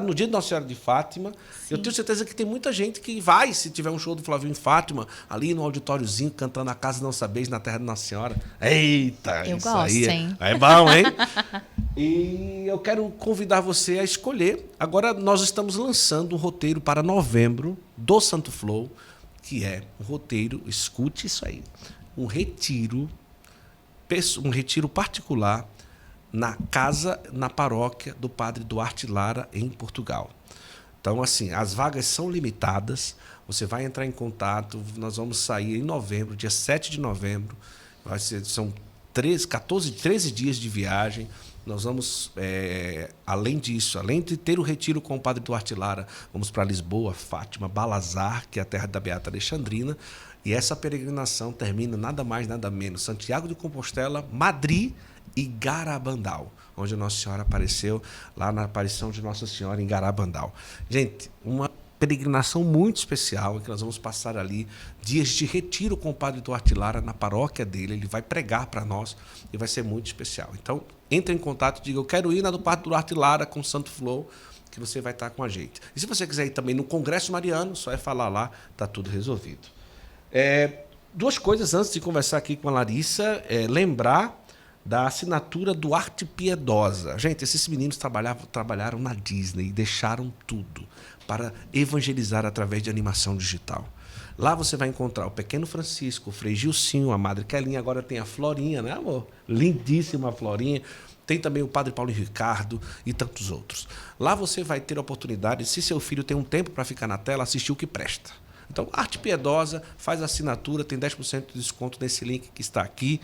Speaker 1: no dia de Nossa Senhora de Fátima. Sim. Eu tenho certeza que tem muita gente que vai, se tiver um show do Flavinho em Fátima, ali no auditóriozinho, cantando A Casa Não Sabeis na Terra de Nossa Senhora. Eita,
Speaker 2: eu
Speaker 1: isso
Speaker 2: gosto,
Speaker 1: aí
Speaker 2: hein?
Speaker 1: É bom, hein? E eu quero convidar você a escolher. Agora nós estamos lançando um roteiro para novembro do Santo Flow, que é um roteiro, escute isso aí, um retiro particular na paróquia do Padre Duarte Lara, em Portugal. Então, assim, as vagas são limitadas, você vai entrar em contato, nós vamos sair em novembro, dia 7 de novembro, são 13 dias de viagem. Nós vamos, além disso, além de ter o retiro com o Padre Duarte Lara, vamos para Lisboa, Fátima, Balazar, que é a terra da Beata Alexandrina, e essa peregrinação termina nada mais, nada menos, Santiago de Compostela, Madrid e Garabandal, onde Nossa Senhora apareceu, lá na aparição de Nossa Senhora em Garabandal. Gente, uma peregrinação muito especial, em que nós vamos passar ali dias de retiro com o Padre Duarte Lara na paróquia dele, ele vai pregar para nós e vai ser muito especial. Então, entre em contato e diga, eu quero ir na do Padre Duarte Lara com o Santo Flow, que você vai estar com a gente. E se você quiser ir também no Congresso Mariano, só é falar lá, está tudo resolvido. Duas coisas antes de conversar aqui com a Larissa, lembrar da assinatura do Arte Piedosa. Gente, esses meninos trabalharam na Disney e deixaram tudo para evangelizar através de animação digital. Lá você vai encontrar o Pequeno Francisco, o Frei Gilcinho, a Madre Kelinha, agora tem a Florinha, né, amor? Lindíssima a Florinha. Tem também o Padre Paulo Ricardo e tantos outros. Lá você vai ter a oportunidade, se seu filho tem um tempo para ficar na tela, assistir o que presta. Então, Arte Piedosa, faz a assinatura, tem 10% de desconto nesse link que está aqui.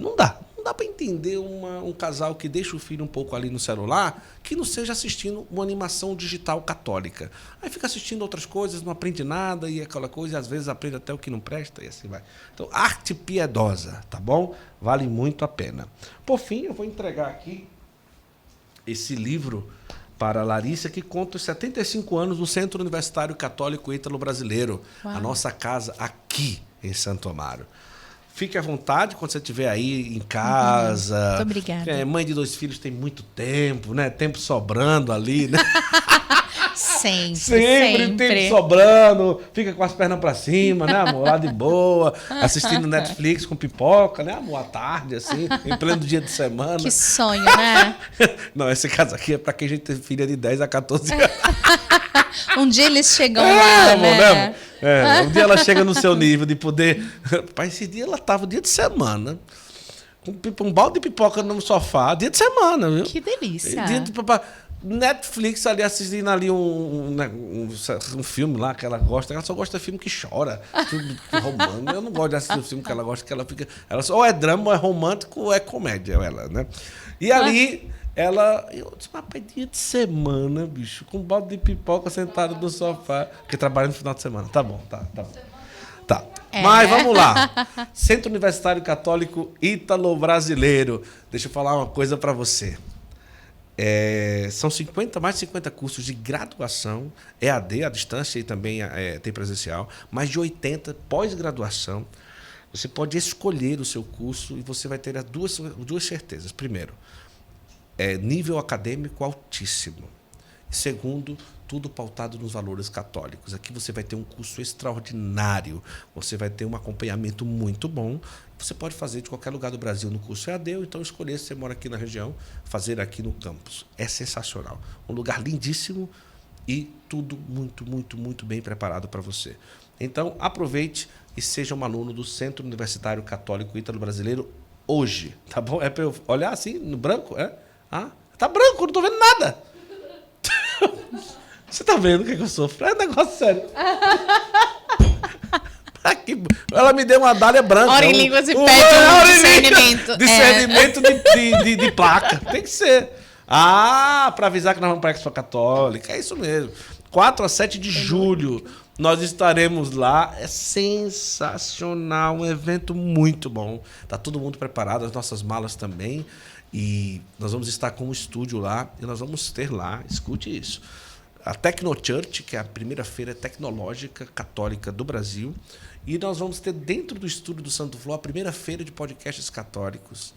Speaker 1: Não dá para entender um casal que deixa o filho um pouco ali no celular que não seja assistindo uma animação digital católica. Aí fica assistindo outras coisas, não aprende nada e aquela coisa, e às vezes aprende até o que não presta e assim vai. Então, Arte Piedosa, tá bom? Vale muito a pena. Por fim, eu vou entregar aqui esse livro para a Larissa, que conta os 75 anos do Centro Universitário Católico Ítalo-Brasileiro, a nossa casa aqui em Santo Amaro. Fique à vontade quando você estiver aí em casa.
Speaker 2: Muito obrigada.
Speaker 1: Mãe de 2 filhos tem muito tempo, né? Tempo sobrando ali, né? Sempre tempo sobrando. Fica com as pernas para cima, né, amor? Lá de boa, assistindo Netflix com pipoca, né, amor? À tarde, assim, em pleno dia de semana.
Speaker 2: Que sonho, né?
Speaker 1: Não, esse caso aqui é para quem a gente tem filha de 10 a 14 anos.
Speaker 2: Um dia eles chegam lá,
Speaker 1: amor,
Speaker 2: né?
Speaker 1: Um dia ela chega no seu nível de poder... Pai, esse dia ela estava dia de semana, com um balde de pipoca no sofá, dia de semana, viu?
Speaker 2: Que delícia.
Speaker 1: Dia de Netflix ali assistindo ali um filme lá que ela gosta. Ela só gosta de filme que chora, filme romântico. Eu não gosto de assistir o filme que ela gosta, que ela fica... Ela só, ou é drama, ou é romântico, ou é comédia, ela, né? E ali... Eu disse, rapaz, dia de semana, bicho, com um balde de pipoca sentado no sofá, porque trabalha no final de semana. Tá bom, tá bom. Tá. Mas vamos lá. Centro Universitário Católico Ítalo-Brasileiro. Deixa eu falar uma coisa para você. São mais de 50 cursos de graduação, EAD, à distância, e também tem presencial, mais de 80 pós-graduação. Você pode escolher o seu curso e você vai ter as duas certezas. Primeiro, nível acadêmico altíssimo. Segundo, tudo pautado nos valores católicos. Aqui você vai ter um curso extraordinário, você vai ter um acompanhamento muito bom. Você pode fazer de qualquer lugar do Brasil no curso EAD, ou então escolher, se você mora aqui na região, fazer aqui no campus. É sensacional. Um lugar lindíssimo e tudo muito, muito, muito bem preparado para você. Então, aproveite e seja um aluno do Centro Universitário Católico Ítalo Brasileiro hoje, tá bom? É para eu olhar assim, no branco? É? Ah, tá branco, não tô vendo nada. Você tá vendo o que eu sofro? É um negócio sério. Ela me deu uma dália branca.
Speaker 2: Ora em língua se pede um discernimento.
Speaker 1: Discernimento de placa. Tem que ser. Para avisar que nós vamos para a Expo Católica. É isso mesmo. 4 a 7 de julho. Nós estaremos lá. É sensacional. Um evento muito bom. Tá todo mundo preparado. As nossas malas também. E nós vamos estar com um estúdio lá. E nós vamos ter lá, escute isso, a Tecnochurch, que é a primeira feira tecnológica católica do Brasil. E nós vamos ter dentro do estúdio do Santo Flow a primeira feira de podcasts católicos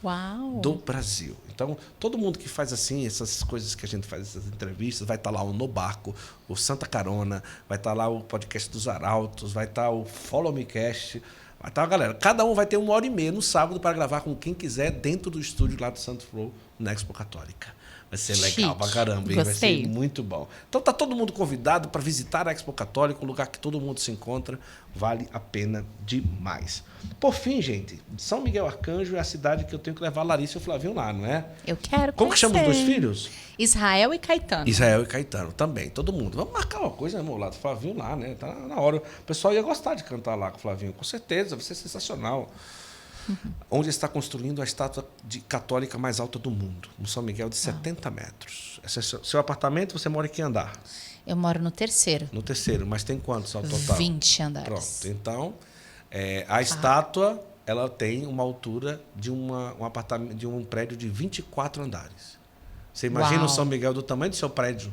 Speaker 1: do Brasil. Então, todo mundo que faz assim, essas coisas que a gente faz, essas entrevistas, vai estar lá o No Barco, o Santa Carona, vai estar lá o podcast dos Arautos, vai estar o Follow Me Cast, vai estar, galera, cada um vai ter 1h30 no sábado para gravar com quem quiser dentro do estúdio lá do Santo Flow, na Expo Católica. Vai ser legal pra caramba, hein? Vai ser muito bom. Então tá todo mundo convidado para visitar a Expo Católica, um lugar que todo mundo se encontra, vale a pena demais. Por fim, gente, São Miguel Arcanjo é a cidade que eu tenho que levar a Larissa e o Flavinho lá, não é?
Speaker 2: Eu quero.
Speaker 1: Como que chama os dois filhos?
Speaker 2: Israel e Caetano.
Speaker 1: Israel e Caetano também, todo mundo. Vamos marcar uma coisa, amor, lá do Flavinho lá, né? Tá na hora. O pessoal ia gostar de cantar lá com o Flavinho, com certeza, vai ser sensacional. Onde está construindo a estátua católica mais alta do mundo, no São Miguel, de 70 metros. Esse é seu apartamento, você mora em que andar?
Speaker 2: Eu moro no terceiro.
Speaker 1: No terceiro, mas tem quantos ao total?
Speaker 2: 20 andares.
Speaker 1: Pronto, então, a estátua, ela tem uma altura de um apartamento, de um prédio de 24 andares. Você imagina o São Miguel do tamanho do seu prédio?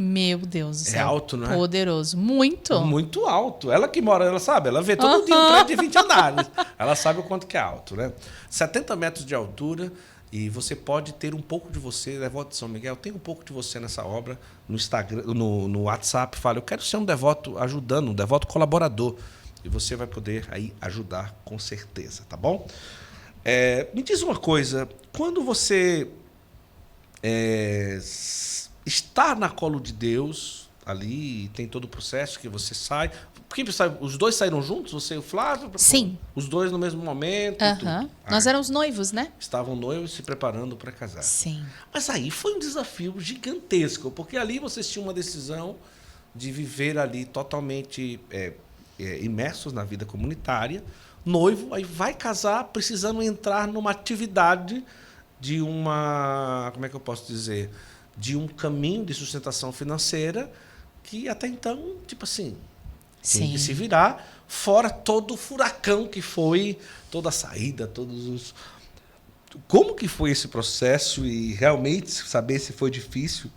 Speaker 2: Meu Deus do céu.
Speaker 1: É alto, não é?
Speaker 2: Poderoso. Muito.
Speaker 1: Muito alto. Ela que mora, ela sabe, ela vê todo dia um prédio de 20 andares. Ela sabe o quanto que é alto, né? 70 metros de altura, e você pode ter um pouco de você, devoto de São Miguel, tem um pouco de você nessa obra, no Instagram, no WhatsApp, fala, eu quero ser um devoto ajudando, um devoto colaborador. E você vai poder aí ajudar com certeza, tá bom? Me diz uma coisa, quando você estar na colo de Deus, ali, tem todo o processo que você sai. Os dois saíram juntos, você e o Flávio?
Speaker 2: Sim.
Speaker 1: Os dois no mesmo momento?
Speaker 2: Nós éramos noivos, né?
Speaker 1: Estavam noivos se preparando para casar.
Speaker 2: Sim.
Speaker 1: Mas aí foi um desafio gigantesco, porque ali vocês tinham uma decisão de viver ali totalmente imersos na vida comunitária. Noivo, aí vai casar precisando entrar numa atividade de uma... Como é que eu posso dizer? De um caminho de sustentação financeira que até então, tipo assim, tinha que se virar, fora todo o furacão que foi, toda a saída, todos os... Como que foi esse processo e realmente saber se foi difícil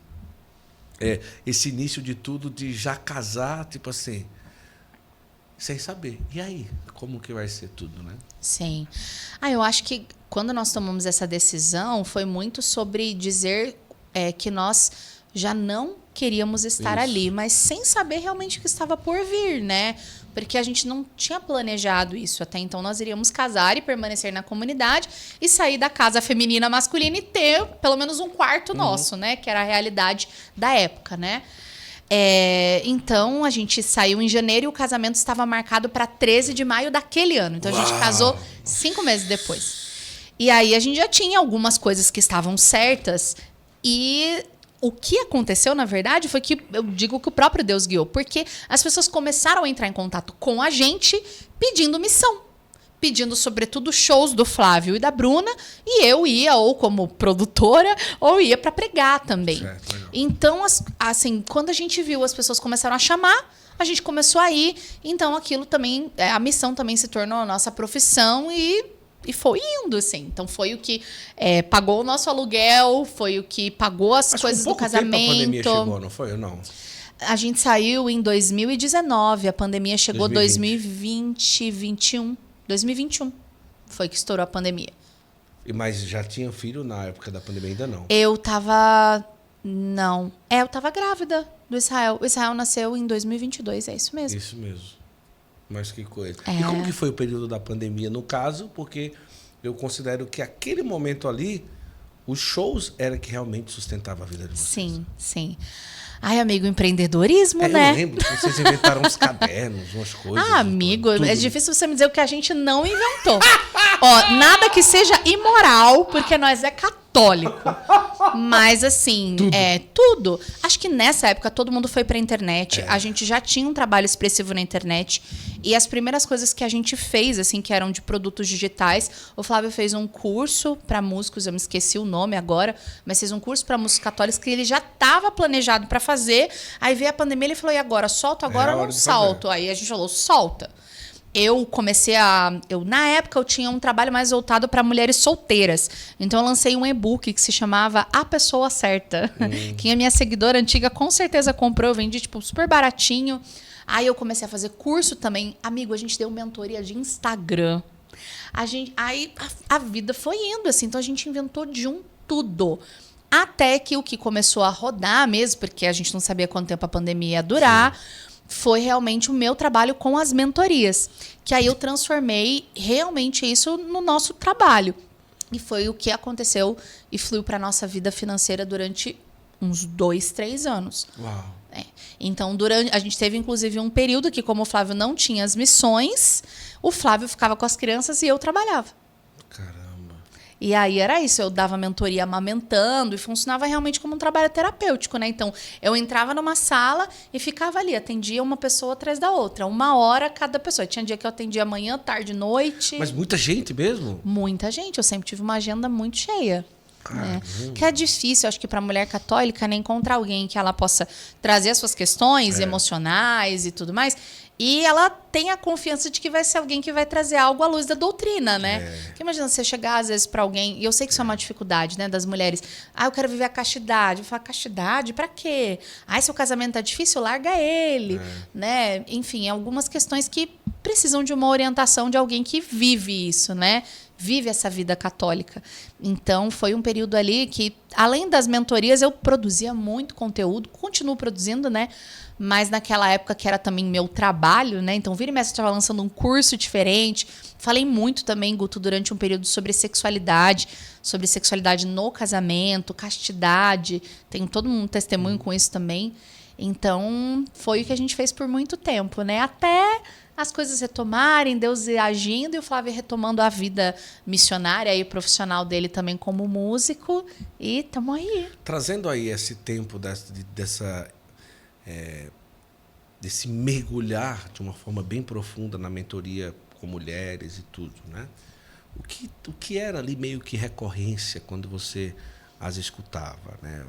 Speaker 1: esse início de tudo, de já casar, tipo assim, sem saber. E aí, como que vai ser tudo, né?
Speaker 2: Sim. Eu acho que quando nós tomamos essa decisão, foi muito sobre dizer que nós já não queríamos estar ali, mas sem saber realmente o que estava por vir, né? Porque a gente não tinha planejado isso. Até então, nós iríamos casar e permanecer na comunidade e sair da casa feminina masculina e ter pelo menos um quarto nosso, né? Que era a realidade da época, né? Então, a gente saiu em janeiro e o casamento estava marcado para 13 de maio daquele ano. Então, a gente casou 5 meses depois. E aí, a gente já tinha algumas coisas que estavam certas. E o que aconteceu, na verdade, foi que eu digo que o próprio Deus guiou. Porque as pessoas começaram a entrar em contato com a gente pedindo missão. Pedindo, sobretudo, shows do Flávio e da Bruna. E eu ia ou como produtora ou ia para pregar também.
Speaker 1: Certo, legal.
Speaker 2: Então, assim, quando a gente viu as pessoas começaram a chamar, a gente começou a ir. Então, aquilo também, a missão também se tornou a nossa profissão e foi indo, assim. Então, foi o que pagou o nosso aluguel, foi o que pagou as coisas do casamento.
Speaker 1: Tempo a pandemia chegou, não foi ou não?
Speaker 2: A gente saiu em 2019, a pandemia chegou em 2021 foi que estourou a pandemia.
Speaker 1: Mas já tinha filho na época da pandemia? Ainda não?
Speaker 2: Eu tava Não. Eu tava grávida do Israel. O Israel nasceu em 2022, é isso mesmo.
Speaker 1: Isso mesmo. Mas que coisa. E como que foi o período da pandemia, no caso? Porque eu considero que aquele momento ali, os shows era que realmente sustentava a vida de vocês.
Speaker 2: Sim, sim. Ai, amigo, empreendedorismo, né?
Speaker 1: Eu lembro que vocês inventaram uns cadernos, umas coisas.
Speaker 2: Ah, amigo,
Speaker 1: tudo.
Speaker 2: é difícil você me dizer o que a gente não inventou. Ó, nada que seja imoral, porque nós é católico. Mas, assim, tudo. Acho que nessa época todo mundo foi pra internet. A gente já tinha um trabalho expressivo na internet. E as primeiras coisas que a gente fez, assim, que eram de produtos digitais, o Flávio fez um curso para músicos, eu me esqueci o nome agora, mas fez um curso para músicos católicos que ele já estava planejado para fazer. Aí veio a pandemia, ele falou: e agora? Solto agora ou não salto? Aí a gente falou: solta. Na época, eu tinha um trabalho mais voltado para mulheres solteiras. Então, eu lancei um e-book que se chamava A Pessoa Certa. Quem é minha seguidora antiga, com certeza comprou. Eu vendi, tipo, super baratinho. Aí, eu comecei a fazer curso também. Amigo, a gente deu mentoria de Instagram. A vida foi indo, assim. Então, a gente inventou de tudo. Até que o que começou a rodar mesmo, porque a gente não sabia quanto tempo a pandemia ia durar... Sim. Foi realmente o meu trabalho com as mentorias. Que aí eu transformei realmente isso no nosso trabalho. E foi o que aconteceu e fluiu para a nossa vida financeira durante uns 2, 3 anos.
Speaker 1: Uau.
Speaker 2: Então, a gente teve, inclusive, um período que, como o Flávio não tinha as missões, o Flávio ficava com as crianças e eu trabalhava.
Speaker 1: Caramba.
Speaker 2: E aí era isso, eu dava mentoria amamentando e funcionava realmente como um trabalho terapêutico, né? Então, eu entrava numa sala e ficava ali, atendia uma pessoa atrás da outra, 1 hora cada pessoa. Tinha dia que eu atendia manhã, tarde, noite.
Speaker 1: Mas muita gente mesmo?
Speaker 2: Muita gente, eu sempre tive uma agenda muito cheia. Né? Que é difícil, acho que para a mulher católica, né, encontrar alguém que ela possa trazer as suas questões emocionais e tudo mais, e ela tem a confiança de que vai ser alguém que vai trazer algo à luz da doutrina, né? Porque imagina você chegar às vezes para alguém, e eu sei que isso é uma dificuldade, né, das mulheres. Eu quero viver a castidade. Eu falo: castidade para quê? Seu casamento tá difícil, larga ele, né? Enfim, algumas questões que precisam de uma orientação de alguém que vive isso, né? Vive essa vida católica. Então, foi um período ali que, além das mentorias, eu produzia muito conteúdo, continuo produzindo, né? Mas naquela época que era também meu trabalho, né? Então, vira e mexe, eu estava lançando um curso diferente. Falei muito também, Guto, durante um período sobre sexualidade no casamento, castidade. Tenho todo um testemunho com isso também. Então, foi o que a gente fez por muito tempo, né? Até as coisas retomarem, Deus agindo, e o Flávio retomando a vida missionária e profissional dele também como músico, e estamos aí.
Speaker 1: Trazendo aí esse tempo desse mergulhar de uma forma bem profunda na mentoria com mulheres e tudo, né? O que era ali meio que recorrência quando você as escutava, né?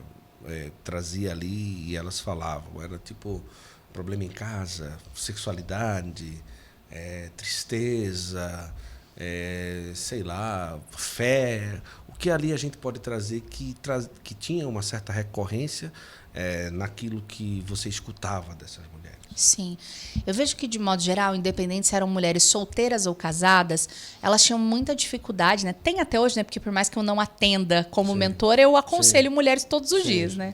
Speaker 1: Trazia ali e elas falavam, era tipo... problema em casa, sexualidade, tristeza, sei lá, fé. O que ali a gente pode trazer que tinha uma certa recorrência naquilo que você escutava dessas mulheres?
Speaker 2: Sim. Eu vejo que, de modo geral, independente se eram mulheres solteiras ou casadas, elas tinham muita dificuldade, né? Tem até hoje, né? Porque por mais que eu não atenda como mentora, eu aconselho mulheres todos os dias, né?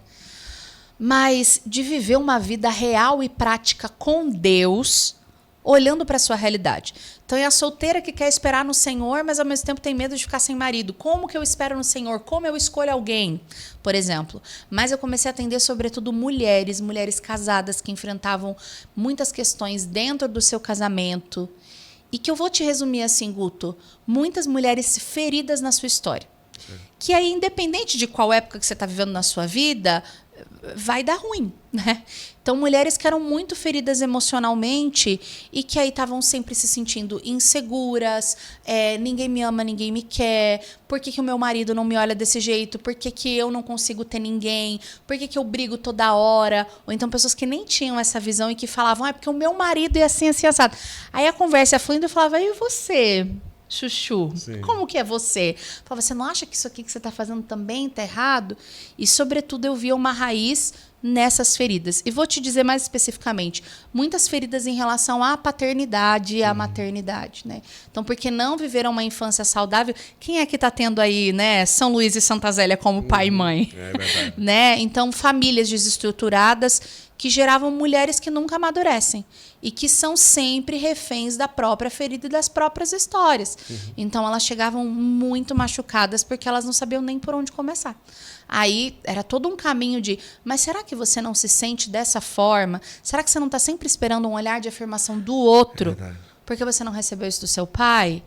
Speaker 2: Mas de viver uma vida real e prática com Deus, olhando para a sua realidade. Então, é a solteira que quer esperar no Senhor, mas ao mesmo tempo tem medo de ficar sem marido. Como que eu espero no Senhor? Como eu escolho alguém, por exemplo? Mas eu comecei a atender, sobretudo, mulheres casadas que enfrentavam muitas questões dentro do seu casamento. E que eu vou te resumir assim, Guto, muitas mulheres feridas na sua história. Que aí, independente de qual época que você está vivendo na sua vida, vai dar ruim, né? Então, mulheres que eram muito feridas emocionalmente e que aí estavam sempre se sentindo inseguras, ninguém me ama, ninguém me quer, por que o meu marido não me olha desse jeito, por que eu não consigo ter ninguém, por que eu brigo toda hora, ou então pessoas que nem tinham essa visão e que falavam, é porque o meu marido é assim, assim, assado. Aí a conversa ia fluindo e eu falava, e você? Chuchu, sim. Como que é você? Falava, você não acha que isso aqui que você está fazendo também está errado? E, sobretudo, eu via uma raiz nessas feridas. E vou te dizer mais especificamente, muitas feridas em relação à paternidade e à maternidade, né? Então, porque não viveram uma infância saudável, quem é que está tendo aí, né, São Luís e Santa Zélia como pai e mãe?
Speaker 1: É verdade.
Speaker 2: Né? Então, famílias desestruturadas que geravam mulheres que nunca amadurecem e que são sempre reféns da própria ferida e das próprias histórias. Então, elas chegavam muito machucadas porque elas não sabiam nem por onde começar. Aí era todo um caminho de, mas será que você não se sente dessa forma? Será que você não está sempre esperando um olhar de afirmação do outro? Porque você não recebeu isso do seu pai?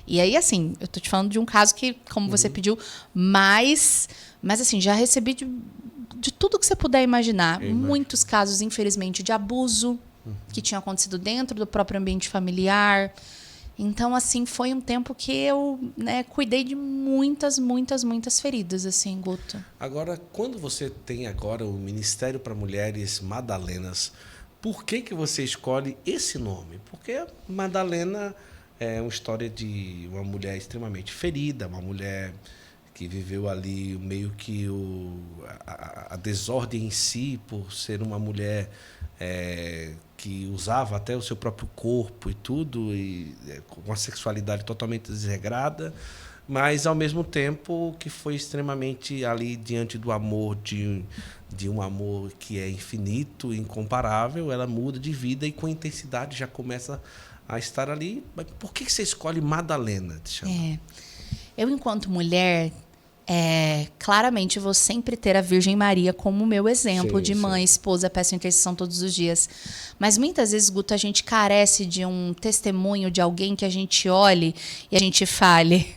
Speaker 2: E aí, assim, eu tô te falando de um caso que, como você pediu, mas assim, já recebi de tudo que você puder imaginar. Muitos casos, infelizmente, de abuso que tinha acontecido dentro do próprio ambiente familiar. Então, assim, foi um tempo que eu, né, cuidei de muitas feridas, assim, Guto.
Speaker 1: Agora, quando você tem agora o Ministério para Mulheres Madalenas, por que você escolhe esse nome? Porque Madalena é uma história de uma mulher extremamente ferida, uma mulher que viveu ali meio que a desordem em si, por ser uma mulher que usava até o seu próprio corpo e tudo, e com uma sexualidade totalmente desregrada, mas ao mesmo tempo que foi extremamente ali diante do amor, de um amor que é infinito, incomparável, ela muda de vida e com intensidade já começa a estar ali. Mas por que você escolhe Madalena? Te chama?
Speaker 2: Eu, enquanto mulher, claramente vou sempre ter a Virgem Maria como meu exemplo de mãe, esposa, peço intercessão todos os dias. Mas muitas vezes, Guto, a gente carece de um testemunho de alguém que a gente olhe e a gente fale.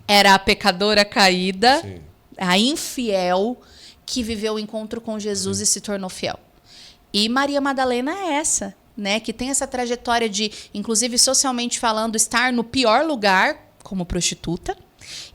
Speaker 2: Era a pecadora caída, a infiel, que viveu o encontro com Jesus e se tornou fiel. E Maria Madalena é essa, né? Que tem essa trajetória de, inclusive socialmente falando, estar no pior lugar como prostituta.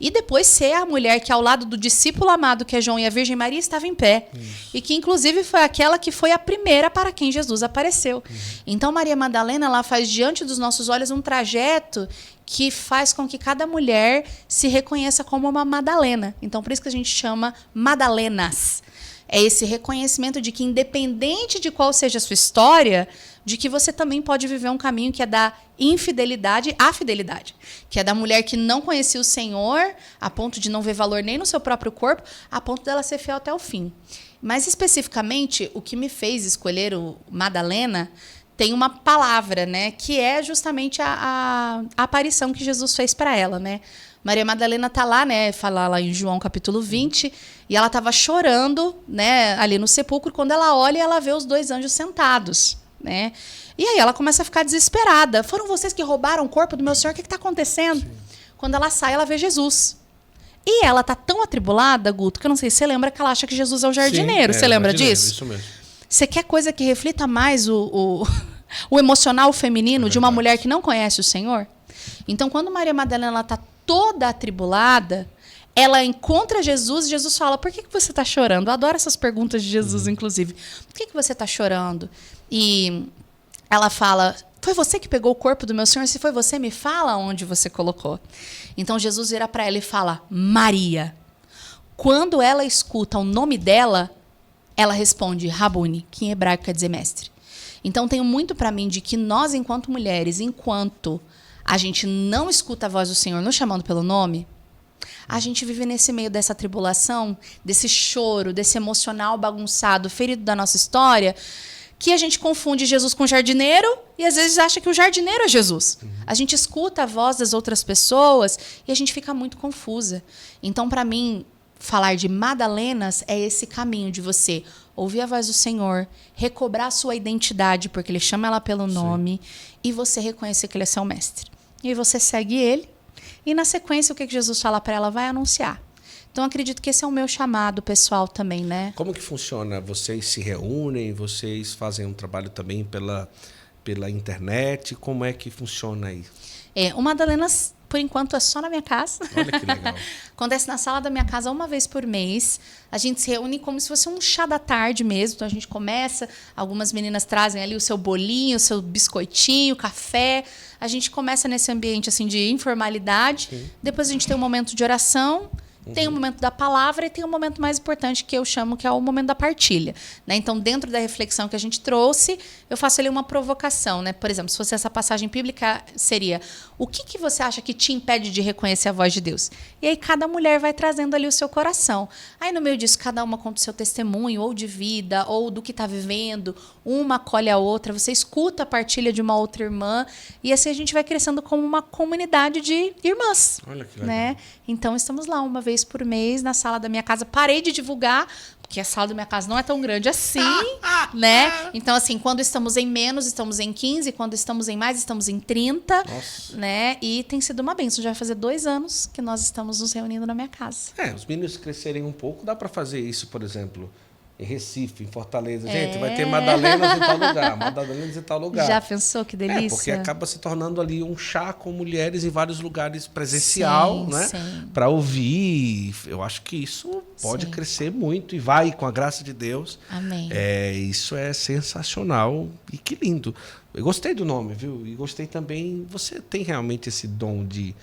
Speaker 2: E depois ser a mulher que, ao lado do discípulo amado, que é João, e a Virgem Maria, estava em pé. E que, inclusive, foi aquela que foi a primeira para quem Jesus apareceu. Então, Maria Madalena, ela faz diante dos nossos olhos um trajeto que faz com que cada mulher se reconheça como uma Madalena. Então, por isso que a gente chama Madalenas. É esse reconhecimento de que, independente de qual seja a sua história, de que você também pode viver um caminho que é da infidelidade à fidelidade. Que é da mulher que não conhecia o Senhor, a ponto de não ver valor nem no seu próprio corpo, a ponto dela ser fiel até o fim. Mas, especificamente, o que me fez escolher o Madalena tem uma palavra, né, que é justamente a aparição que Jesus fez para ela, né? Maria Madalena está lá, né, fala lá em João capítulo 20, e ela estava chorando, né, ali no sepulcro, quando ela olha e ela vê os 2 anjos sentados, né? E aí ela começa a ficar desesperada. Foram vocês que roubaram o corpo do meu Senhor? O que está acontecendo? Quando ela sai, ela vê Jesus. E ela tá tão atribulada, Guto, que eu não sei se você lembra que ela acha que Jesus é o jardineiro. Você lembra disso?
Speaker 1: Isso mesmo.
Speaker 2: Você quer coisa que reflita mais o emocional feminino de uma mulher que não conhece o Senhor? Então, quando Maria Madalena está toda atribulada, ela encontra Jesus e Jesus fala, por que você está chorando? Eu adoro essas perguntas de Jesus, inclusive. Por que você está chorando? E ela fala, foi você que pegou o corpo do meu Senhor? Se foi você, me fala onde você colocou. Então, Jesus vira para ela e fala, Maria. Quando ela escuta o nome dela, ela responde, Rabuni, que em hebraico quer dizer mestre. Então, tenho muito para mim de que nós, enquanto mulheres, enquanto a gente não escuta a voz do Senhor nos chamando pelo nome, a gente vive nesse meio dessa tribulação, desse choro, desse emocional bagunçado, ferido da nossa história, que a gente confunde Jesus com jardineiro e às vezes acha que o jardineiro é Jesus. A gente escuta a voz das outras pessoas e a gente fica muito confusa. Então, para mim, falar de Madalenas é esse caminho de você ouvir a voz do Senhor, recobrar a sua identidade, porque Ele chama ela pelo nome, e você reconhecer que Ele é seu mestre. E aí você segue Ele, e na sequência, o que Jesus fala para ela? Vai anunciar. Então, acredito que esse é o meu chamado pessoal também, né?
Speaker 1: Como que funciona? Vocês se reúnem, vocês fazem um trabalho também pela internet? Como é que funciona aí?
Speaker 2: O Madalenas, por enquanto, é só na minha casa.
Speaker 1: Olha que legal.
Speaker 2: Acontece na sala da minha casa uma vez por mês. A gente se reúne como se fosse um chá da tarde mesmo. Então, a gente começa, algumas meninas trazem ali o seu bolinho, o seu biscoitinho, café. A gente começa nesse ambiente assim de informalidade. Depois a gente tem um momento de oração. Tem o momento da palavra e tem o momento mais importante que eu chamo, que é o momento da partilha. Né? Então, dentro da reflexão que a gente trouxe, eu faço ali uma provocação. Né? Por exemplo, se fosse essa passagem bíblica, seria: o que você acha que te impede de reconhecer a voz de Deus? E aí cada mulher vai trazendo ali o seu coração. Aí no meio disso, cada uma conta o seu testemunho, ou de vida, ou do que está vivendo. Uma acolhe a outra, você escuta a partilha de uma outra irmã, e assim a gente vai crescendo como uma comunidade de irmãs.
Speaker 1: Olha que legal.
Speaker 2: Né? Então, estamos lá uma vez por mês na sala da minha casa. Parei de divulgar, porque a sala da minha casa não é tão grande assim, né? Então, assim, quando estamos em menos, estamos em 15. Quando estamos em mais, estamos em 30.
Speaker 1: Nossa.
Speaker 2: Né? E tem sido uma bênção. Já vai fazer 2 anos que nós estamos nos reunindo na minha casa.
Speaker 1: Os meninos crescerem um pouco, dá para fazer isso, por exemplo, em Recife, em Fortaleza. Gente, vai ter Madalenas em tal lugar, Madalenas em tal lugar.
Speaker 2: Já pensou? Que delícia.
Speaker 1: Porque acaba se tornando ali um chá com mulheres em vários lugares presencial,
Speaker 2: sim,
Speaker 1: né?
Speaker 2: Sim.
Speaker 1: Para ouvir. Eu acho que isso pode crescer muito e vai, com a graça de Deus.
Speaker 2: Amém.
Speaker 1: Isso é sensacional e que lindo. Eu gostei do nome, viu? E gostei também. Você tem realmente esse dom de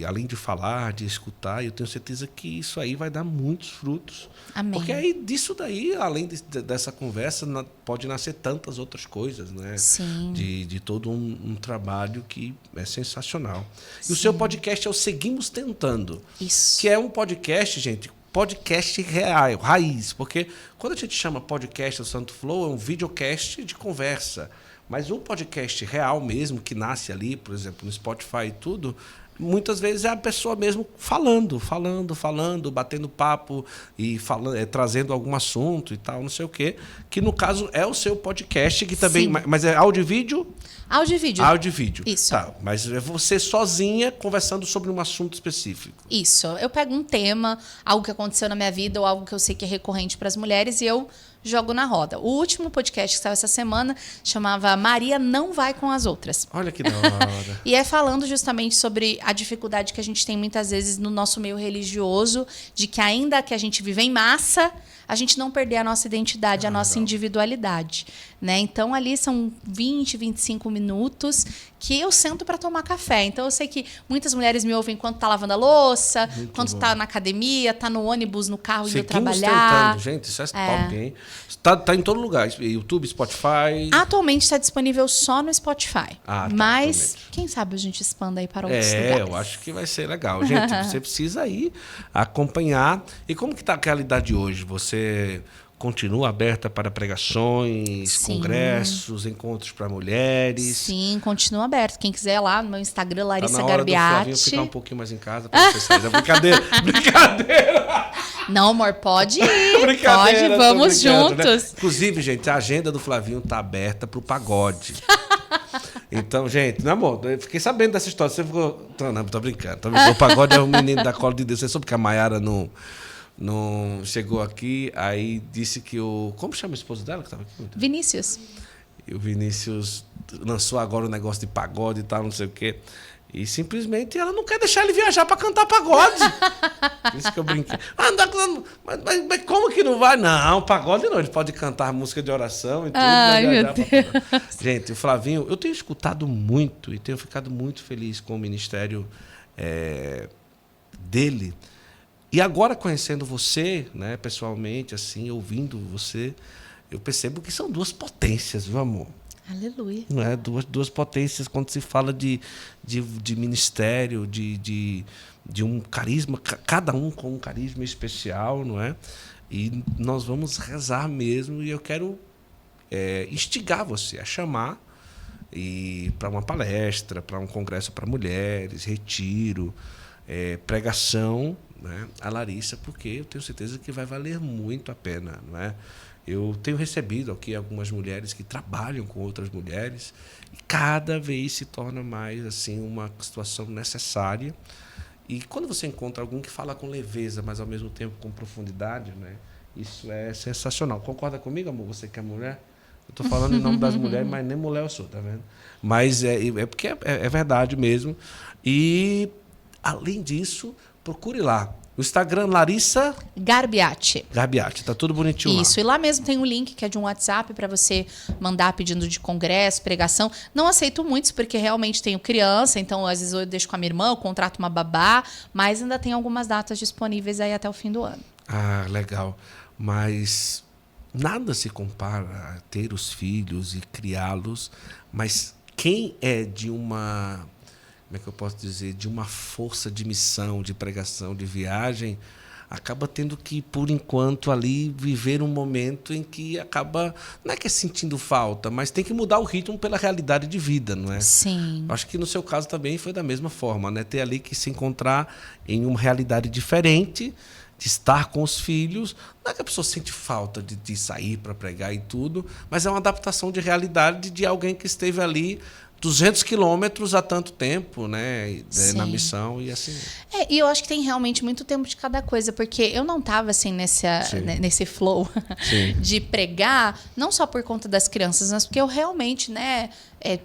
Speaker 1: além de falar, de escutar, e eu tenho certeza que isso aí vai dar muitos frutos.
Speaker 2: Amém.
Speaker 1: Porque aí disso daí, além dessa conversa, pode nascer tantas outras coisas, né?
Speaker 2: Sim.
Speaker 1: De todo um trabalho que é sensacional. E o seu podcast é o Seguimos Tentando.
Speaker 2: Isso.
Speaker 1: Que é um podcast, gente, podcast real, raiz. Porque quando a gente chama podcast do Santo Flow, é um videocast de conversa. Mas o podcast real mesmo, que nasce ali, por exemplo, no Spotify e tudo, muitas vezes é a pessoa mesmo falando, batendo papo e trazendo algum assunto e tal, não sei o quê. Que no caso é o seu podcast, que também.
Speaker 2: Sim.
Speaker 1: Mas é áudio e vídeo?
Speaker 2: Áudio e vídeo.
Speaker 1: Áudio e vídeo.
Speaker 2: Isso.
Speaker 1: Tá, mas é você sozinha conversando sobre um assunto específico.
Speaker 2: Isso. Eu pego um tema, algo que aconteceu na minha vida ou algo que eu sei que é recorrente para as mulheres e eu jogo na roda. O último podcast que saiu essa semana chamava Maria Não Vai com as Outras.
Speaker 1: Olha que da hora.
Speaker 2: E é falando justamente sobre a dificuldade que a gente tem muitas vezes no nosso meio religioso, de que ainda que a gente vive em massa, a gente não perder a nossa identidade, a nossa individualidade. Né? Então, ali são 20, 25 minutos que eu sento para tomar café. Então, eu sei que muitas mulheres me ouvem enquanto está lavando a louça,
Speaker 1: muito
Speaker 2: quando
Speaker 1: bom.
Speaker 2: está na academia, está no ônibus, no carro, indo
Speaker 1: Seguimos
Speaker 2: trabalhar.
Speaker 1: tentando, gente, isso é top, hein? Tá em todo lugar, YouTube, Spotify.
Speaker 2: Atualmente está disponível só no Spotify.
Speaker 1: Ah, tá,
Speaker 2: mas,
Speaker 1: atualmente.
Speaker 2: quem sabe a gente expanda aí para outros lugares.
Speaker 1: Eu acho que vai ser legal. Gente, você precisa aí acompanhar. E como que tá a realidade hoje? Você continua aberta para pregações,
Speaker 2: Sim.
Speaker 1: congressos, encontros para mulheres?
Speaker 2: Sim, continua aberto. Quem quiser lá no meu Instagram,
Speaker 1: Tá
Speaker 2: Larissa
Speaker 1: na hora do Flavinho
Speaker 2: Garbiati.
Speaker 1: ficar um pouquinho mais em casa para você sair. Brincadeira, brincadeira.
Speaker 2: Não, amor, pode ir.
Speaker 1: Brincadeira,
Speaker 2: Pode, vamos
Speaker 1: brincando, né?
Speaker 2: juntos.
Speaker 1: Inclusive, gente, a agenda do Flavinho tá aberta pro pagode. Então, gente, não, amor, eu fiquei sabendo dessa história. Você ficou. Não, tô brincando. O pagode é o menino da cola de Deus. Você soube que a Maiara não chegou aqui, aí disse que o. Como chama o esposo dela que estava aqui?
Speaker 2: Vinícius.
Speaker 1: E o Vinícius lançou agora o negócio de pagode e tal, não sei o quê. E simplesmente ela não quer deixar ele viajar para cantar pagode. Por isso que eu brinquei. Mas como que não vai? Não, pagode não. Ele pode cantar música de oração e tudo.
Speaker 2: Ai, meu Deus.
Speaker 1: Gente, o Flavinho, eu tenho escutado muito e tenho ficado muito feliz com o ministério dele. E agora, conhecendo você, né, pessoalmente, assim, ouvindo você, eu percebo que são 2 potências, viu, amor?
Speaker 2: Aleluia.
Speaker 1: Não é? Duas potências quando se fala de ministério, de um carisma, cada um com um carisma especial, não é? E nós vamos rezar mesmo, e eu quero instigar você a chamar para uma palestra, para um congresso para mulheres, retiro, pregação, né, a Larissa, porque eu tenho certeza que vai valer muito a pena, não é? Eu tenho recebido aqui algumas mulheres que trabalham com outras mulheres e cada vez se torna mais assim uma situação necessária. E quando você encontra alguém que fala com leveza, mas ao mesmo tempo com profundidade, né, isso é sensacional. Concorda comigo, amor? Você que é mulher? Eu estou falando em nome das mulheres, mas nem mulher eu sou, tá vendo? Mas é porque é verdade mesmo. E, além disso, procure lá. O Instagram, Larissa
Speaker 2: Garbiati.
Speaker 1: Garbiati, tá tudo bonitinho lá.
Speaker 2: Isso, e lá mesmo tem um link que é de um WhatsApp para você mandar pedindo de congresso, pregação. Não aceito muitos, porque realmente tenho criança, então às vezes eu deixo com a minha irmã, eu contrato uma babá, mas ainda tem algumas datas disponíveis aí até o fim do ano.
Speaker 1: Ah, legal. Mas nada se compara a ter os filhos e criá-los, mas quem é de uma, como é que eu posso dizer, de uma força de missão, de pregação, de viagem, acaba tendo que, por enquanto, ali viver um momento em que acaba, não é que é sentindo falta, mas tem que mudar o ritmo pela realidade de vida, não é?
Speaker 2: Sim.
Speaker 1: Acho que no seu caso também foi da mesma forma, né? Ter ali que se encontrar em uma realidade diferente, de estar com os filhos. Não é que a pessoa sente falta de sair para pregar e tudo, mas é uma adaptação de realidade de alguém que esteve ali 200 quilômetros há tanto tempo, né, na missão e assim.
Speaker 2: E eu acho que tem realmente muito tempo de cada coisa, porque eu não estava assim nesse flow de pregar, não só por conta das crianças, mas porque eu realmente, né,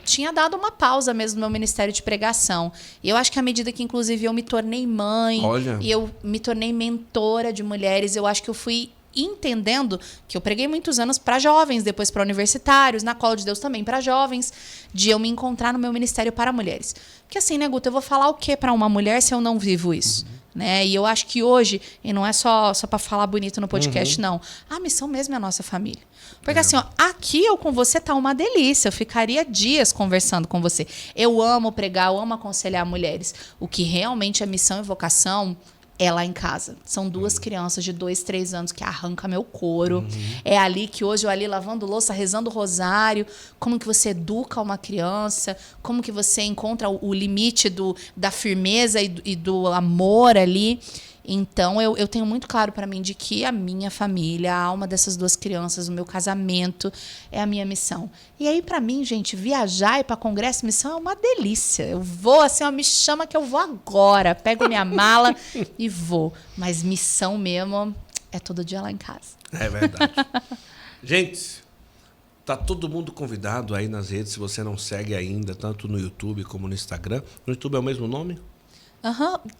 Speaker 2: tinha dado uma pausa mesmo no meu ministério de pregação. E eu acho que à medida que, inclusive, eu me tornei mãe, e eu me tornei mentora de mulheres, eu acho que eu fui entendendo que eu preguei muitos anos para jovens, depois para universitários, na Cola de Deus também para jovens, de eu me encontrar no meu ministério para mulheres. Porque assim, né, Guto, eu vou falar o que para uma mulher se eu não vivo isso? Né? E eu acho que hoje, e não é só para falar bonito no podcast, não, a missão mesmo é a nossa família. Porque assim, ó, aqui eu com você tá uma delícia, eu ficaria dias conversando com você. Eu amo pregar, eu amo aconselhar mulheres. O que realmente é missão e vocação é lá em casa. São 2 crianças de 2, 3 anos que arranca meu couro. É ali que hoje eu ali lavando louça, rezando o rosário. Como que você educa uma criança? Como que você encontra o limite da firmeza e do amor ali? Então, eu tenho muito claro para mim de que a minha família, a alma dessas 2 crianças, o meu casamento é a minha missão. E aí, para mim, gente, viajar e ir para congresso, missão é uma delícia. Eu vou, assim, ó, me chama que eu vou agora. Pego minha mala e vou. Mas missão mesmo é todo dia lá em casa.
Speaker 1: É verdade. Gente, tá todo mundo convidado aí nas redes, se você não segue ainda, tanto no YouTube como no Instagram. No YouTube é o mesmo nome?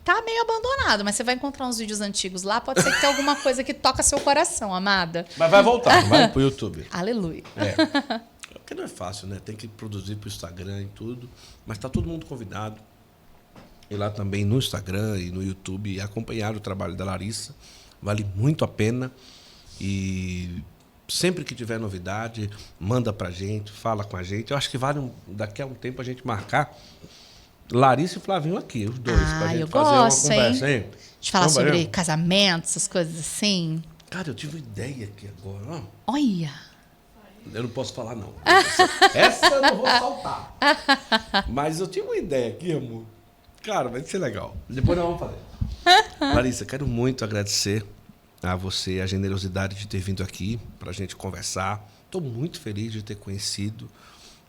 Speaker 2: Tá meio abandonado, mas você vai encontrar uns vídeos antigos lá. Pode ser que tenha alguma coisa que toca seu coração, amada.
Speaker 1: Mas vai voltar, vai pro YouTube.
Speaker 2: Aleluia.
Speaker 1: Porque não é fácil, né? Tem que produzir pro Instagram e tudo. Mas tá todo mundo convidado. Ir lá também no Instagram e no YouTube e acompanhar o trabalho da Larissa. Vale muito a pena. E sempre que tiver novidade, manda pra gente, fala com a gente. Eu acho que vale daqui a um tempo a gente marcar Larissa e Flavinho aqui, os dois, pra gente fazer uma conversa, hein?
Speaker 2: De falar sobre casamento, essas coisas assim.
Speaker 1: Cara, eu tive uma ideia aqui agora, ó.
Speaker 2: Olha!
Speaker 1: Eu não posso falar, não. Essa eu não vou soltar. Mas eu tive uma ideia aqui, amor. Cara, vai ser legal. Depois nós vamos fazer. Larissa, quero muito agradecer a você a generosidade de ter vindo aqui pra gente conversar. Estou muito feliz de ter conhecido.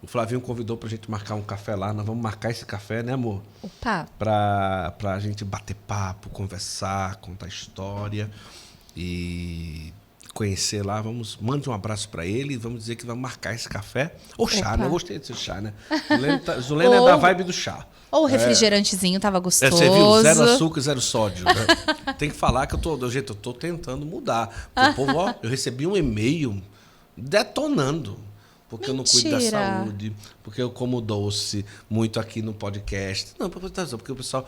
Speaker 1: O Flavinho convidou pra gente marcar um café lá. Nós vamos marcar esse café, né, amor?
Speaker 2: Opa!
Speaker 1: Pra gente bater papo, conversar, contar história e conhecer lá. Mande um abraço pra ele e vamos dizer que vamos marcar esse café. Ou chá, né? Eu gostei desse chá, né? Zulena é da vibe do chá.
Speaker 2: Ou o refrigerantezinho tava gostoso.
Speaker 1: Você viu? 0 açúcar, 0 sódio. Né? Tem que falar que eu tô tentando mudar. O povo, ó, eu recebi um e-mail detonando. Porque eu não cuido da saúde, porque eu como doce muito aqui no podcast. Não, porque o pessoal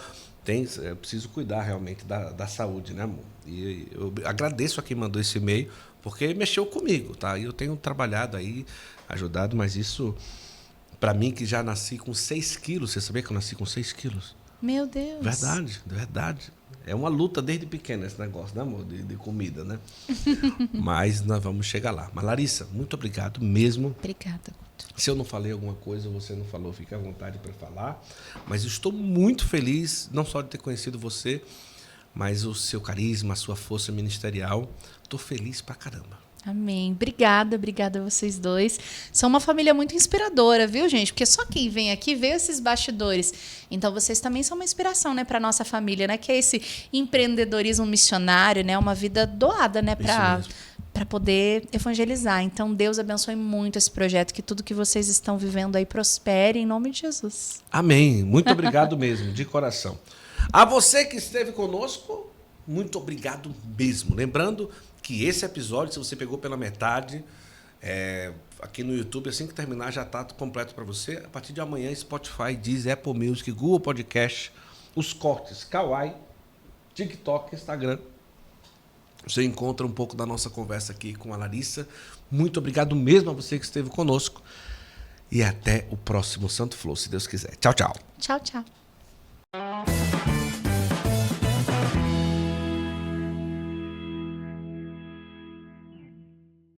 Speaker 1: eu preciso cuidar realmente da saúde, né, amor? E eu agradeço a quem mandou esse e-mail, porque mexeu comigo, tá? E eu tenho trabalhado aí, ajudado, mas isso, para mim, que já nasci com 6 quilos, você sabia que eu nasci com 6 quilos?
Speaker 2: Meu Deus.
Speaker 1: Verdade. É uma luta desde pequena esse negócio, né, amor? De comida, né? Mas nós vamos chegar lá. Mas, Larissa, muito obrigado mesmo.
Speaker 2: Obrigada, Guto.
Speaker 1: Se eu não falei alguma coisa, você não falou, fica à vontade para falar. Mas eu estou muito feliz, não só de ter conhecido você, mas o seu carisma, a sua força ministerial. Estou feliz pra caramba.
Speaker 2: Amém. Obrigada a vocês dois. São uma família muito inspiradora, viu, gente? Porque só quem vem aqui vê esses bastidores. Então, vocês também são uma inspiração, né, para nossa família, né? Que é esse empreendedorismo missionário, né? Uma vida doada, né, para poder evangelizar. Então, Deus abençoe muito esse projeto, que tudo que vocês estão vivendo aí prospere em nome de Jesus.
Speaker 1: Amém. Muito obrigado mesmo, de coração. A você que esteve conosco, Muito obrigado mesmo. Lembrando que esse episódio, se você pegou pela metade, aqui no YouTube, assim que terminar, já está completo para você. A partir de amanhã, Spotify, Deezer, Apple Music, Google Podcast, os cortes, Kawaii, TikTok, Instagram. Você encontra um pouco da nossa conversa aqui com a Larissa. Muito obrigado mesmo a você que esteve conosco. E até o próximo Santo Flow, se Deus quiser. Tchau, tchau.
Speaker 2: Tchau, tchau.